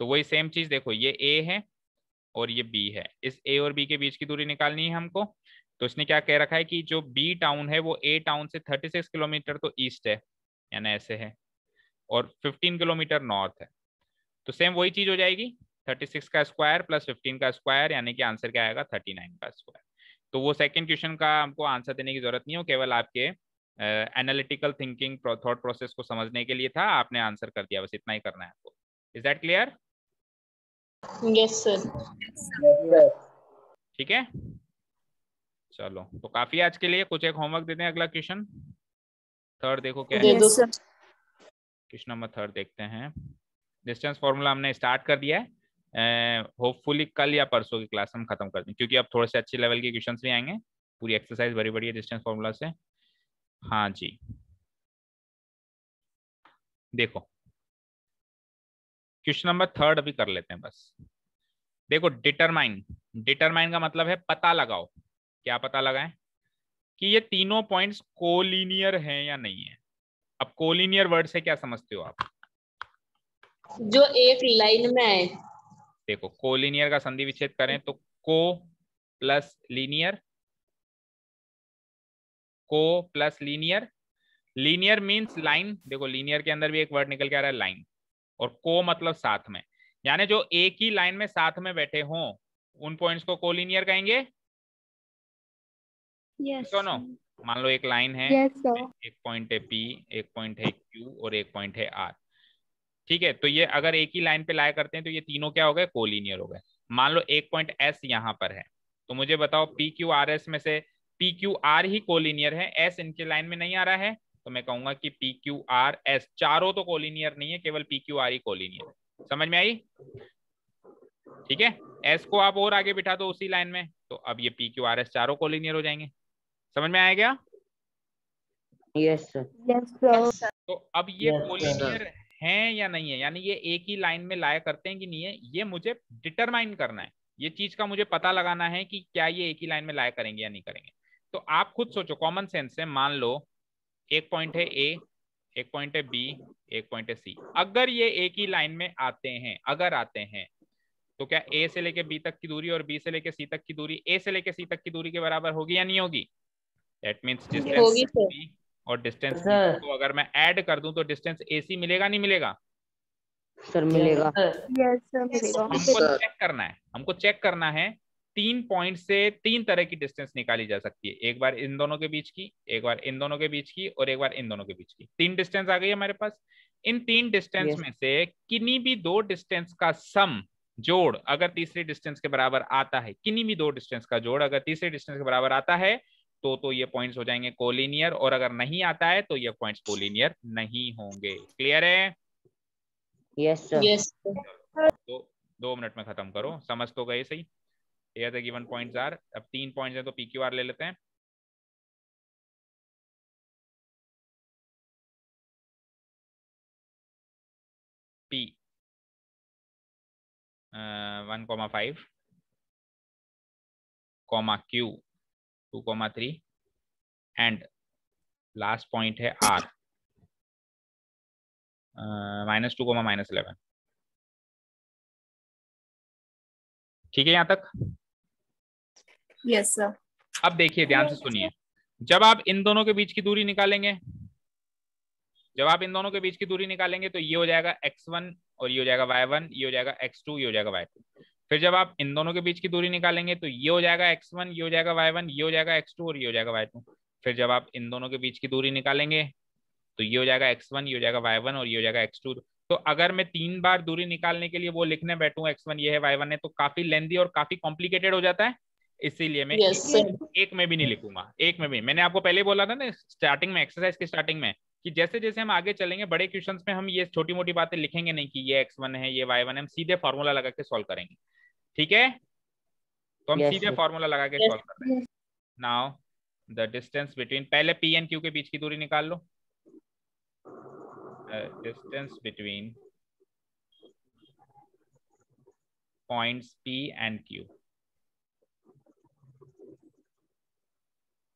तो वही सेम चीज, देखो ये ए है और ये बी है, इस ए और बी के बीच की दूरी निकालनी है हमको। तो इसने क्या कह रखा है कि जो बी टाउन है वो ए टाउन से 36 किलोमीटर तो ईस्ट है, यानी ऐसे है, और 15 किलोमीटर नॉर्थ है। तो सेम वही चीज हो जाएगी, 36 का स्क्वायर प्लस 15 का स्क्वायर, यानी कि आंसर क्या आएगा 39 का स्क्वायर। तो वो सेकंड क्वेश्चन का हमको आंसर देने की जरूरत नहीं है, केवल आपके एनालिटिकल थिंकिंग थॉट प्रोसेस को समझने के लिए था, आपने आंसर कर दिया, बस इतना ही करना है आपको। Is that clear? Yes sir. ठीक है, चलो तो काफी आज के लिए। कुछ एक होमवर्क देते हैं, अगला क्वेश्चन थर्ड देखो क्या है। दे दो। क्वेश्चन नंबर थर्ड देखते हैं। डिस्टेंस फॉर्मूला हमने स्टार्ट कर दिया है, होपफुली कल या परसों की क्लास हम खत्म कर दें, क्योंकि अब थोड़े से अच्छे लेवल के क्वेश्चंस भी आएंगे। पूरी एक्सरसाइज भरी पड़ी है डिस्टेंस फॉर्मूला से। हाँ जी, देखो क्वेश्चन नंबर थर्ड अभी कर लेते हैं बस। देखो डिटरमाइन, डिटरमाइन का मतलब है पता लगाओ। क्या पता लगाएं? कि ये तीनों पॉइंट्स कोलिनियर हैं या नहीं है। अब कोलिनियर वर्ड से क्या समझते हो आप? जो एक लाइन में है। देखो कोलिनियर का संधि विच्छेद करें तो को प्लस लीनियर, को plus linear. Linear means line, देखो लीनियर के अंदर भी एक वर्ड निकल के आ रहा है लाइन, और को मतलब साथ में, यानी जो एक ही लाइन में साथ में बैठे हों उन पॉइंट्स को कोलिनियर कहेंगे। यस दोनों मान लो एक लाइन है, Yes, sir. एक पॉइंट है P, एक पॉइंट है Q और एक पॉइंट है R। ठीक है, तो ये अगर एक ही लाइन पे लाया करते हैं तो ये तीनों क्या हो गए, कोलिनियर हो गए। मान लो एक पॉइंट S यहाँ पर है, तो मुझे बताओ PQRS में से PQR ही कोलिनियर है, S इनके लाइन में नहीं आ रहा है, तो मैं कहूंगा कि PQRS चारों तो कोलिनियर नहीं है, केवल PQR ही कोलिनियर है। समझ में आई? ठीक है, S को आप और आगे बिठा दो उसी लाइन में, तो अब ये PQRS चारों कोलिनियर हो जाएंगे। समझ में आया क्या? Yes, sir. Yes, sir. Yes, sir. तो अब ये कोलिनियर हैं या नहीं है, यानी ये एक ही लाइन में लाया करते हैं कि नहीं है, ये मुझे डिटरमाइन करना है। ये चीज का मुझे पता लगाना है कि क्या ये एक ही लाइन में लाया करेंगे या नहीं करेंगे। तो आप खुद सोचो, कॉमन सेंस से मान लो एक पॉइंट है A, एक पॉइंट है B, एक पॉइंट है C। अगर ये एक ही लाइन में आते हैं, अगर आते हैं, तो क्या A से लेके B तक की दूरी और B से लेके C तक की दूरी A से लेके C तक की दूरी के बराबर होगी या नहीं होगी? दैट मीन्स डिस्टेंस होगी सर। B और डिस्टेंस Sir. B को अगर मैं ऐड कर दूं तो डिस्टेंस AC मिलेगा नहीं मिलेगा? Sir, मिलेगा। Yes, sir. मिलेगा। हमको चेक करना है, हमको चेक करना है 3 पॉइंट से 3 तरह की डिस्टेंस निकाली जा सकती है। एक बार इन दोनों के बीच की, एक बार इन दोनों के बीच की और एक बार इन दोनों के बीच की। 3 डिस्टेंस आ गई हमारे पास। इन 3 डिस्टेंस Yes. में से किन्हीं भी 2 डिस्टेंस का सम जोड़ अगर तीसरी डिस्टेंस के बराबर आता है, किन्हीं भी 2 डिस्टेंस का जोड़ अगर तीसरी डिस्टेंस के बराबर आता है तो ये पॉइंट्स हो जाएंगे कोलिनियर, और अगर नहीं आता है तो ये पॉइंट्स कोलिनियर नहीं होंगे। क्लियर है? Yes, sir. Yes, sir. तो 2 मिनट में खत्म करो, समझ तो गए सही? Here the given points are, अब 3 पॉइंट्स हैं तो PQR ले लेते हैं। P 1,5, Q 2,3 and last point है R -2, -11। ठीक है यहाँ तक? Yes, sir. अब देखिए ध्यान से सुनिए, जब आप इन दोनों के बीच की दूरी निकालेंगे, जब आप इन दोनों के बीच की दूरी निकालेंगे तो ये हो जाएगा x1 और ये हो जाएगा y1, ये हो जाएगा x2, ये हो जाएगा y2। फिर जब आप इन दोनों के बीच की दूरी निकालेंगे तो ये हो जाएगा x1, ये हो जाएगा y1, ये हो जाएगा x2 और ये हो जाएगा y2। फिर जब आप इन दोनों के बीच की दूरी निकालेंगे तो ये हो जाएगा x1, ये हो जाएगा y1 और ये हो जाएगा x2। तो अगर मैं 3 बार दूरी निकालने के लिए वो लिखने बैठूं x1 ये है y1 है, तो काफी लेंदी और काफी कॉम्प्लिकेटेड हो जाता है। इसीलिए मैं Yes, sir. एक में भी नहीं लिखूंगा, एक में भी। मैंने आपको पहले बोला था ना स्टार्टिंग में, एक्सरसाइज की स्टार्टिंग में, कि जैसे जैसे हम आगे चलेंगे बड़े क्वेश्चंस में हम ये छोटी मोटी बातें लिखेंगे नहीं कि ये x1 है ये y1 है, हम सीधे फॉर्मूला लगा के सॉल्व करेंगे। ठीक है, तो हम Yes, सीधे sir. फॉर्मूला लगा के सॉल्व कर रहे हैं। नाउ द डिस्टेंस बिटवीन, पहले P एंड Q के बीच की दूरी निकाल लो। Distance between points P and Q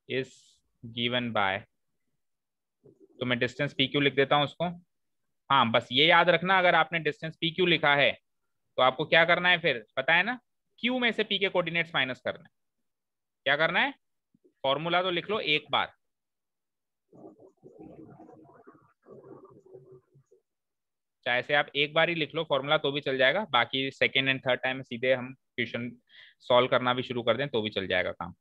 is given by, तो मैं डिस्टेंस PQ लिख देता हूं उसको। हाँ, बस ये याद रखना, अगर आपने डिस्टेंस PQ लिखा है तो आपको क्या करना है, फिर पता है ना, Q में से P के कोऑर्डिनेट्स माइनस करना है। क्या करना है? फॉर्मूला तो लिख लो एक बार, चाहे से आप एक बार ही लिख लो फॉर्मूला तो भी चल जाएगा, बाकी सेकेंड एंड थर्ड टाइम सीधे हम क्वेश्चन सॉल्व करना भी शुरू कर दें तो भी चल जाएगा काम।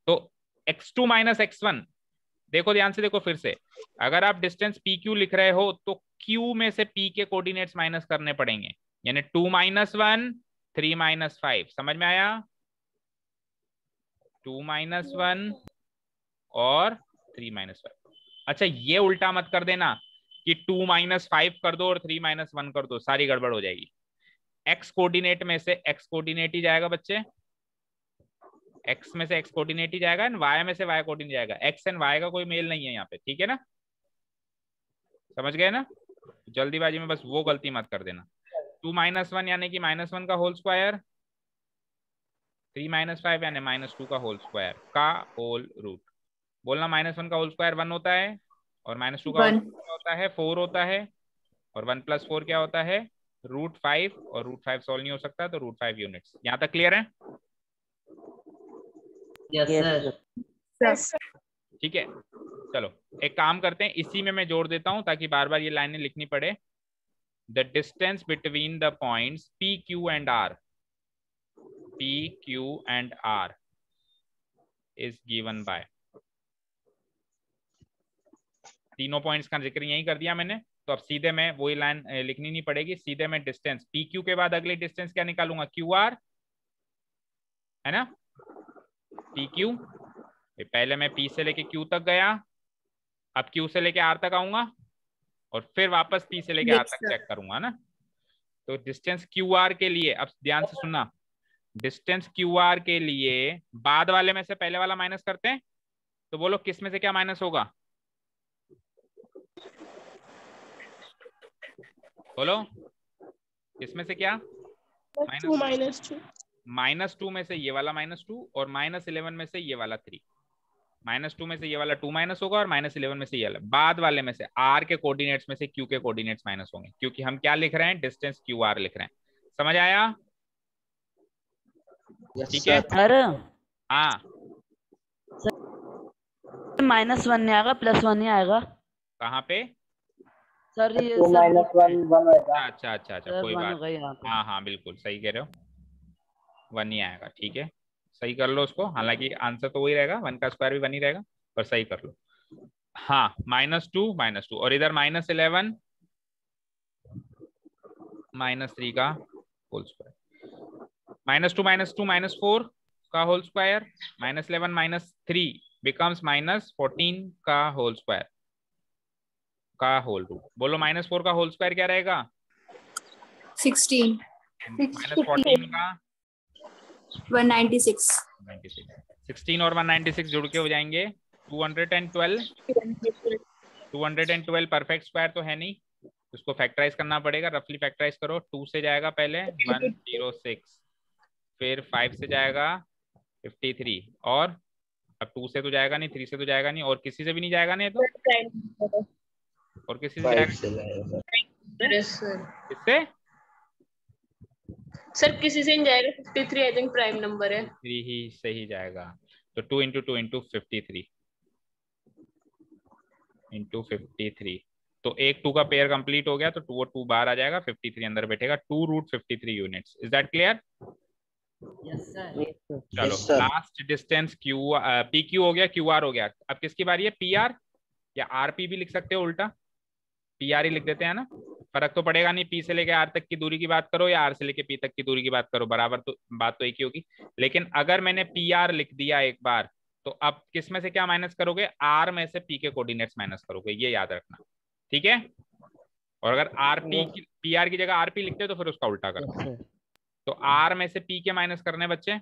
तो x2 - x1, देखो ध्यान से देखो फिर से, अगर आप डिस्टेंस PQ लिख रहे हो तो Q में से P के कोऑर्डिनेट्स माइनस करने पड़ेंगे, यानी 2 - 1 3 - 5। समझ में आया? 2 - 1 और 3 - 5। अच्छा, ये उल्टा मत कर देना कि 2 - 5 कर दो और 3 - 1 कर दो, सारी गड़बड़ हो जाएगी। x कोऑर्डिनेट में से x कोऑर्डिनेट ही जाएगा बच्चे, x में से x कोऑर्डिनेट ही जाएगा, y में से y कोऑर्डिनेट जाएगा। x एंड y का कोई मेल नहीं है यहाँ पे, ठीक है ना? समझ गए ना? जल्दीबाजी में बस वो गलती मत कर देना। 2 - 1 यानी कि -1 का होल स्क्वायर, 3 - 5 यानी -2 का होल स्क्वायर का होल रूट। बोलना -1 का होल स्क्वायर 1 होता है और -2 का होल स्क्वायर होता है 4 होता है, और 1 + 4 क्या होता है? √5, और √5 सॉल्व नहीं हो सकता तो √5 यूनिट्स। यहाँ तक क्लियर है? Yes, sir. Yes. ठीक है, चलो एक काम करते हैं, इसी में मैं जोड़ देता हूं ताकि बार बार ये लाइनें लिखनी पड़े। The distance between the points PQ and R is given bye, तीनों पॉइंट्स का जिक्र यही कर दिया मैंने, तो अब सीधे मैं वही लाइन लिखनी नहीं पड़ेगी, सीधे मैं डिस्टेंस पी क्यू के बाद अगली डिस्टेंस क्या निकालूंगा, क्यू आर, है ना। पी क्यू, पहले मैं पी से लेके क्यू तक गया, अब क्यू से लेके आर तक आऊंगा और फिर वापस पी से लेके आर तक चेक करूंगा ना। तो डिस्टेंस क्यू आर के लिए, अब ध्यान से सुनना, डिस्टेंस क्यू आर के लिए बाद वाले में से पहले वाला माइनस करते हैं, तो बोलो किस में से क्या माइनस होगा, बोलो किसमें से क्या, -2 में से ये वाला -2 और -11 में से ये वाला 3, -2 में से ये वाला 2 माइनस होगा और -11 में से ये वाला, बाद वाले में से आर के कोऑर्डिनेट्स में से क्यू के कोऑर्डिनेट्स माइनस होंगे, क्योंकि हम क्या लिख रहे हैं, डिस्टेंस क्यू आर लिख रहे हैं। समझ आया? ठीक है सर। हाँ, -1 नहीं आएगा, +1 ही आएगा कहाँ पे सर, ये तो सर -1 अच्छा अच्छा अच्छा, सर कोई 1 बात, होगा यहाँ पे। हाँ हाँ बिल्कुल सही कह रहे हो, 1 ही आएगा, ठीक है सही कर लो उसको, हालांकि आंसर तो वही रहेगा, 1 का स्क्वायर भी 1 ही रहेगा, पर सही कर लो। हाँ -2 और इधर -11 -3 का होल स्क्वायर, -2 -4 का होल स्क्वायर, -11 -3 बिकम्स -14 का होल स्क्वायर का होल रूट। बोलो -4 का होल स्क्वायर क्या रहेगा, 16 -14 का 196 16 और 196 जुड़ के हो जाएंगे 212 परफेक्ट स्क्वायर तो है नहीं, उसको फैक्टराइज करना पड़ेगा, रफली फैक्टराइज करो, 2 से जाएगा पहले 106, फिर 5 से जाएगा 53, और अब 2 से तो जाएगा नहीं, 3 से तो जाएगा नहीं, और किसी से भी नहीं जाएगा नहीं, तो और किसी से जाएगा, किससे, सर किसी से नहीं जाएगा, 53 आई थिंक प्राइम नंबर है, 3 ही सही जाएगा, तो 2 × 2 × 53 × 53, तो एक 2 का पेयर कंप्लीट हो गया, तो 2 और 2 बाहर आ जाएगा, 53 अंदर बैठेगा, 2√53 units. Is that clear? Yes sir. चलो last distance Q P Q हो गया, क्यू आर हो गया, अब किसकी बारी है, पी आर, या आर पी भी लिख सकते हो, उल्टा पी आर ही लिख देते हैं ना, फर्क तो पड़ेगा नहीं, पी से लेके आर तक की दूरी की बात करो या आर से लेके पी तक की दूरी की बात करो, बराबर तो बात तो एक ही होगी, लेकिन अगर मैंने पी आर लिख दिया एक बार, तो अब किस में से क्या माइनस करोगे, आर में से पी के कोऑर्डिनेट्स माइनस करोगे, ये याद रखना, ठीक है। और अगर आर पी की पी आर की जगह आर पी लिखते हो तो फिर उसका उल्टा करो, तो आर में से पी के माइनस करने बच्चे,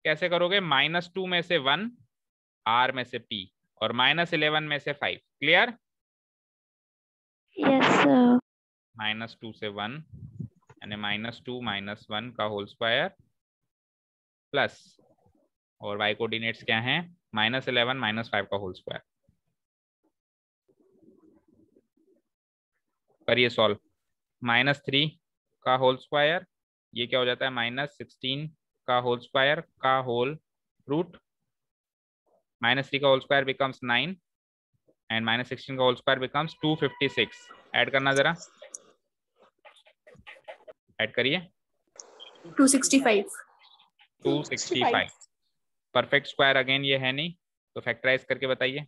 कैसे करोगे, -2 में से 1, आर में से पी, और -11 में से 5, क्लियर? Yes sir. -2 से 1 यानी -2 -1 का होल स्क्वायर प्लस, और y कोऑर्डिनेट्स क्या हैं, -11 -5 का होल स्क्वायर, करिए सॉल्व, -3 का होल स्क्वायर, ये क्या हो जाता है, -16 का होल स्क्वायर का होल रूट, -3 का होल स्क्वायर बिकम्स 9 एंड -16 का होल स्क्वायर बिकम्स 256, ऐड करना जरा, ऐड करिए, 265 परफेक्ट स्क्वायर, अगेन ये है नहीं, तो फैक्टराइज करके बताइए,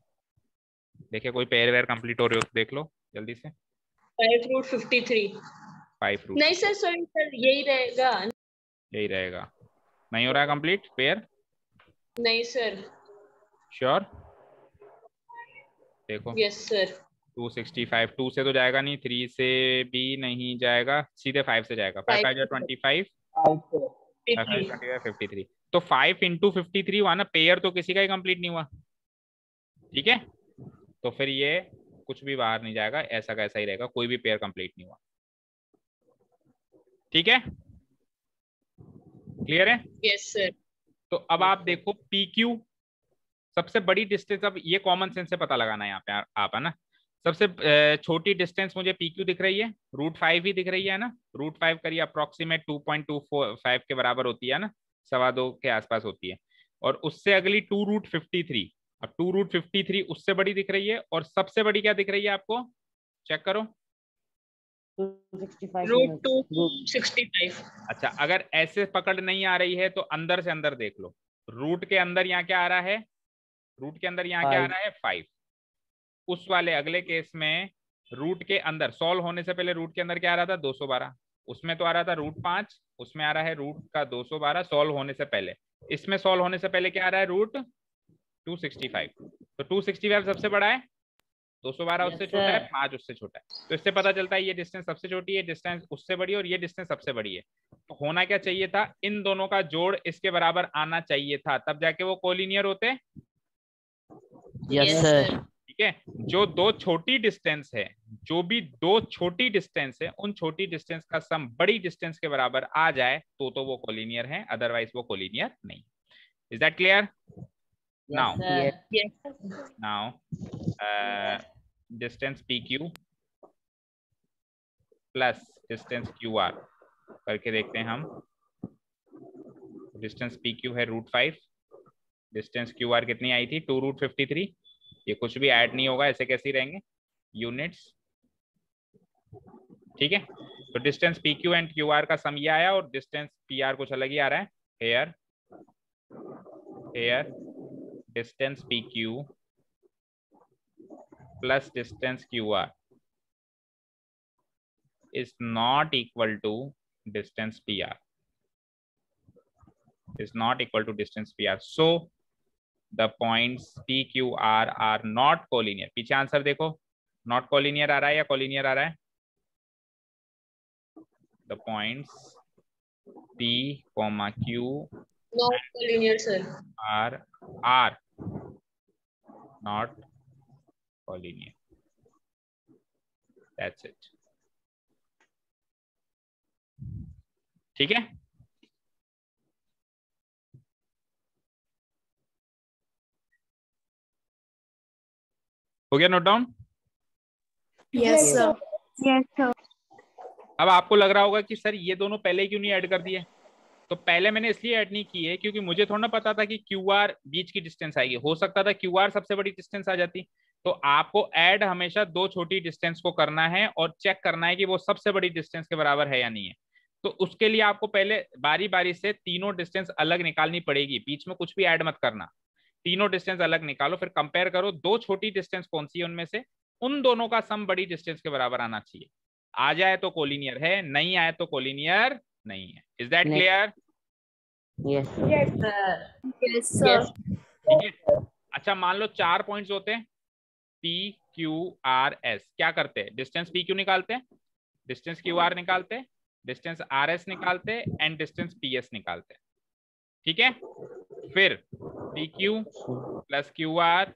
देखिए कोई पेयर वेयर कंप्लीट हो रही हो तो देख लो जल्दी से, 5√53 5 रूट नहीं सर, सॉरी सर, यही रहेगा, यही रहेगा, नहीं हो रहा है कंप्लीट पेयर, नहीं सर, श्योर, देखो यस सर, 265, 2 से तो जाएगा नहीं, 3 से भी नहीं जाएगा, सीधे 5 से जाएगा, 5 5 25, 53, तो 5 × 53 हुआ ना, पेयर तो किसी का ही कंप्लीट नहीं हुआ, ठीक है, तो फिर ये कुछ भी बाहर नहीं जाएगा, ऐसा का ऐसा ही रहेगा, कोई भी पेयर कंप्लीट नहीं हुआ, ठीक है, क्लियर है? Yes sir. तो अब आप देखो पी क्यू सबसे बड़ी डिस्टेंस, अब ये कॉमन सेंस से पता लगाना है यहाँ पे आप, है ना, सबसे छोटी डिस्टेंस मुझे पी क्यू दिख रही है, √5 ही दिख रही है ना, √5 करिए अप्रोक्सीमेट 2.25 के बराबर होती है ना, 2.25 के आसपास होती है, और उससे अगली 2√53, अब 2√53 उससे बड़ी दिख रही है, और सबसे बड़ी क्या दिख रही है आपको, चेक करो, 265। अच्छा अगर ऐसे पकड़ नहीं आ रही है तो अंदर से अंदर देख लो, रूट के अंदर यहाँ क्या आ रहा है, रूट के अंदर यहाँ क्या आ रहा है, 5, उस वाले अगले केस में रूट के अंदर सॉल्व होने से पहले रूट के अंदर क्या आ रहा था 212, उसमें तो आ रहा था √5, उसमें आ रहा है रूट का 212 सॉल्व होने से पहले। इसमें सॉल्व होने से पहले क्या आ रहा है √265। तो 265 सबसे बड़ा है, 212 उससे छोटा है, 5 उससे छोटा है। तो इससे पता चलता है ये डिस्टेंस सबसे छोटी है, डिस्टेंस उससे बड़ी है और ये डिस्टेंस सबसे बड़ी है। तो होना क्या चाहिए था, इन दोनों का जोड़ इसके बराबर आना चाहिए था, तब जाके वो कोलिनियर होते। Yes sir. ठीक है, जो दो छोटी डिस्टेंस है, जो भी दो छोटी डिस्टेंस है, उन छोटी डिस्टेंस का सम बड़ी डिस्टेंस के बराबर आ जाए तो वो कोलिनियर है, अदरवाइज वो कोलिनियर नहीं। Is that clear? Now distance PQ plus distance QR करके देखते हैं हम। डिस्टेंस PQ है √5, डिस्टेंस QR कितनी आई थी 2√53। ये कुछ भी ऐड नहीं होगा, ऐसे कैसे रहेंगे यूनिट्स। ठीक है, तो डिस्टेंस PQ एंड QR का सम ये आया और डिस्टेंस PR कुछ अलग ही आ रहा है। Here distance PQ plus distance QR is not equal to distance PR, is not equal to distance PR. So the points PQR are not collinear. पीछे आंसर देखो, not collinear आ रहा है या collinear आ रहा है? The points P, Q not collinear sir. are not collinear. That's it. ठीक है, हो गया note down? Yes sir. Yes sir. अब आपको लग रहा होगा कि सर ये दोनों पहले क्यों नहीं ऐड कर दिए? तो पहले मैंने इसलिए ऐड नहीं किए क्योंकि मुझे थोड़ा ना पता था कि QR बीच की डिस्टेंस आएगी। हो सकता था QR सबसे बड़ी डिस्टेंस आ जाती। तो आपको ऐड हमेशा दो छोटी डिस्टेंस को करना है और चेक करना है कि वो सबसे बड़ी डिस्टेंस के बराबर है या नहीं है। तो उसके लिए आपको पहले बारी बारी से तीनों डिस्टेंस अलग निकालनी पड़ेगी, बीच में कुछ भी ऐड मत करना। तीनों डिस्टेंस अलग निकालो, फिर कंपेयर करो दो छोटी डिस्टेंस कौन सी है उनमें से, उन दोनों का सम बड़ी डिस्टेंस के बराबर आना चाहिए। आ जाए तो कोलिनियर है, नहीं आए तो कोलिनियर नहीं है। Is that clear? Yes sir. Yes sir. ठीक है, अच्छा मान लो 4 पॉइंट्स होते हैं PQRS, क्या करते हैं? डिस्टेंस PQ निकालते हैं, डिस्टेंस QR निकालते हैं, डिस्टेंस RS निकालते हैं एंड डिस्टेंस PS निकालते हैं। ठीक है, फिर PQ plus QR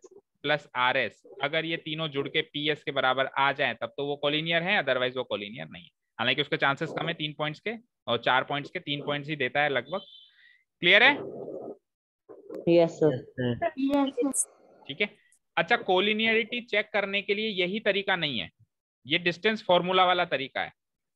plus RS, अगर ये तीनों जुड़ के PS के बराबर आ जाए तब तो वो कोलिनियर है, अदरवाइज वो कोलिनियर नहीं है। हालांकि उसके चांसेस कम है 3 पॉइंट्स के, और 4 पॉइंट्स के 3 पॉइंट्स ही देता है लगभग। क्लियर है? Yes sir. ठीक है, अच्छा कोलिनियरिटी चेक करने के लिए यही तरीका नहीं है, ये डिस्टेंस फॉर्मूला वाला तरीका है।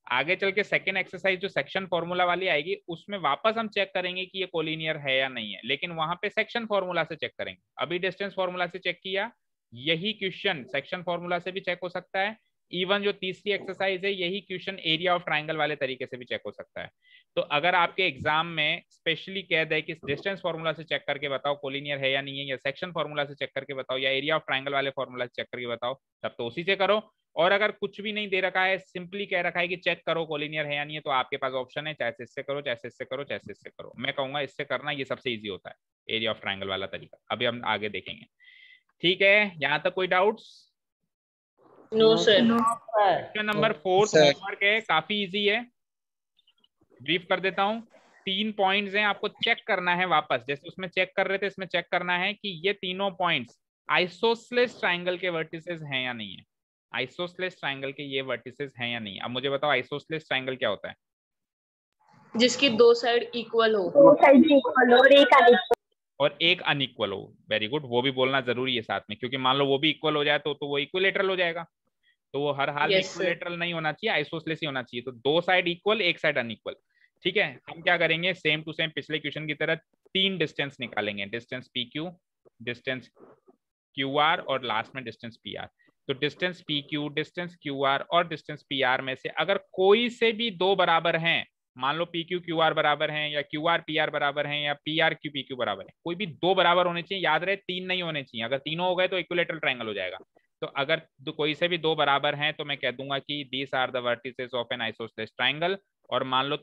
आगे चल के सेकेंड एक्सरसाइज जो सेक्शन फॉर्मूला वाली आएगी उसमें वापस हम चेक करेंगे कि ये कोलिनियर है या नहीं है, लेकिन वहां पे सेक्शन फॉर्मूला से चेक करेंगे। अभी डिस्टेंस फॉर्मूला से चेक किया, यही क्वेश्चन सेक्शन फॉर्मूला से भी चेक हो सकता है। इवन जो तीसरी एक्सरसाइज है यही क्वेश्चन एरिया ऑफ ट्राइंगल वाले तरीके से भी चेक हो सकता है। तो अगर आपके एग्जाम में स्पेशली कह दे कि डिस्टेंस फॉर्मूला से चेक करके बताओ कोलिनियर है या नहीं है, या सेक्शन फॉर्मूला से चेक करके बताओ, या एरिया ऑफ ट्राइंगल वाले फॉर्मूला से चेक करके बताओ, तब तो उसी से करो। और अगर कुछ भी नहीं दे रखा है, सिंपली कह रखा है कि चेक करो कोलिनियर है या नहीं है, तो आपके पास ऑप्शन है, चाहे इससे करो, चाहे इससे करो, चाहे इससे करो। मैं कहूंगा इससे करना ये सबसे इजी होता है, एरिया ऑफ ट्राइंगल वाला तरीका। अभी हम आगे देखेंगे। ठीक है, यहाँ तक कोई doubts? No sir. Question number 4 homework है, काफी इजी है, ब्रीफ कर देता हूँ। 3 पॉइंट्स हैं, आपको चेक करना है वापस, जैसे उसमें चेक कर रहे थे इसमें चेक करना है कि ये तीनों पॉइंट्स आइसोसेलेस ट्राइंगल के वर्टिसेस हैं या नहीं है। आइसोसेलेस ट्राइंगल के ये वर्टिसेस हैं या नहीं। अब मुझे बताओ आइसोसेलेस ट्राइंगल क्या होता है? जिसकी दो साइड इक्वल हो, और एक अनइक्वल हो। वेरी गुड, वो भी बोलना जरूरी है साथ में, क्योंकि मान लो वो भी इक्वल हो जाए तो वो इक्विलेटरल हो जाएगा। तो वो हर हाल में इक्विलेटरल नहीं होना चाहिए, आइसोसेलेस ही होना चाहिए। तो दो साइड इक्वल, एक साइड अनइक्वल। ठीक है, हम क्या करेंगे, सेम टू सेम पिछले क्वेश्चन की तरह 3 डिस्टेंस निकालेंगे, डिस्टेंस PQ, डिस्टेंस QR और लास्ट में डिस्टेंस PR। तो डिस्टेंस PQ, डिस्टेंस QR और डिस्टेंस PR में से अगर कोई से भी दो बराबर हैं, मान लो PQ QR बराबर हैं, या QR PR बराबर हैं, या PR PQ बराबर है, कोई भी दो बराबर होने चाहिए। याद रहे 3 नहीं होने चाहिए, अगर तीनों हो गए तो इक्विलेटरल ट्रायंगल हो जाएगा। तो अगर कोई से भी दो बराबर हैं तो मैं कह दूंगा कि these are the vertices of an isosceles triangle. और मान लो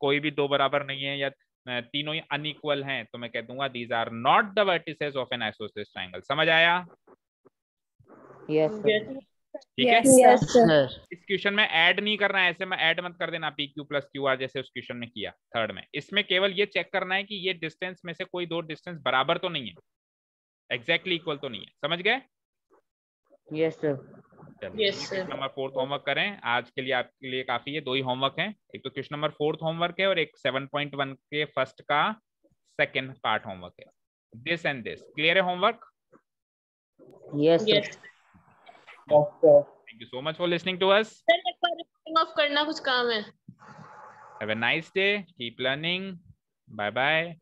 कोई भी दो बराबर नहीं है या तीनों ही अनइक्वल हैं तो मैं कह दूंगा these are not the vertices of an isosceles triangle. समझ आया? Yes, sir. ठीक है। Yes, sir. Sir. इस क्वेश्चन में ऐड नहीं करना है, ऐसे में ऐड मत कर देना P Q plus Q R जैसे उस क्वेश्चन में किया थर्ड में। इसमें केवल ये चेक करना है कि ये डिस्टेंस में से कोई दो डिस्टेंस बराबर तो नहीं है, एग्जैक्टली इक्वल तो नहीं है। समझ गए? Yes, sir. चलिए Yes, sir. Question number 4 homework करें आज के लिए, आपके लिए काफी है। दो ही होमवर्क है, एक तो क्वेश्चन नंबर 4 होमवर्क है और एक 7.1 के फर्स्ट का सेकंड पार्ट होमवर्क है। दिस एंड दिस क्लियर है homework? Yes, sir. Yes. Thank you so much for listening to us. Sir एक बार रिकॉर्डिंग ऑफ करना, कुछ काम है। Have a nice day, keep learning, bye bye.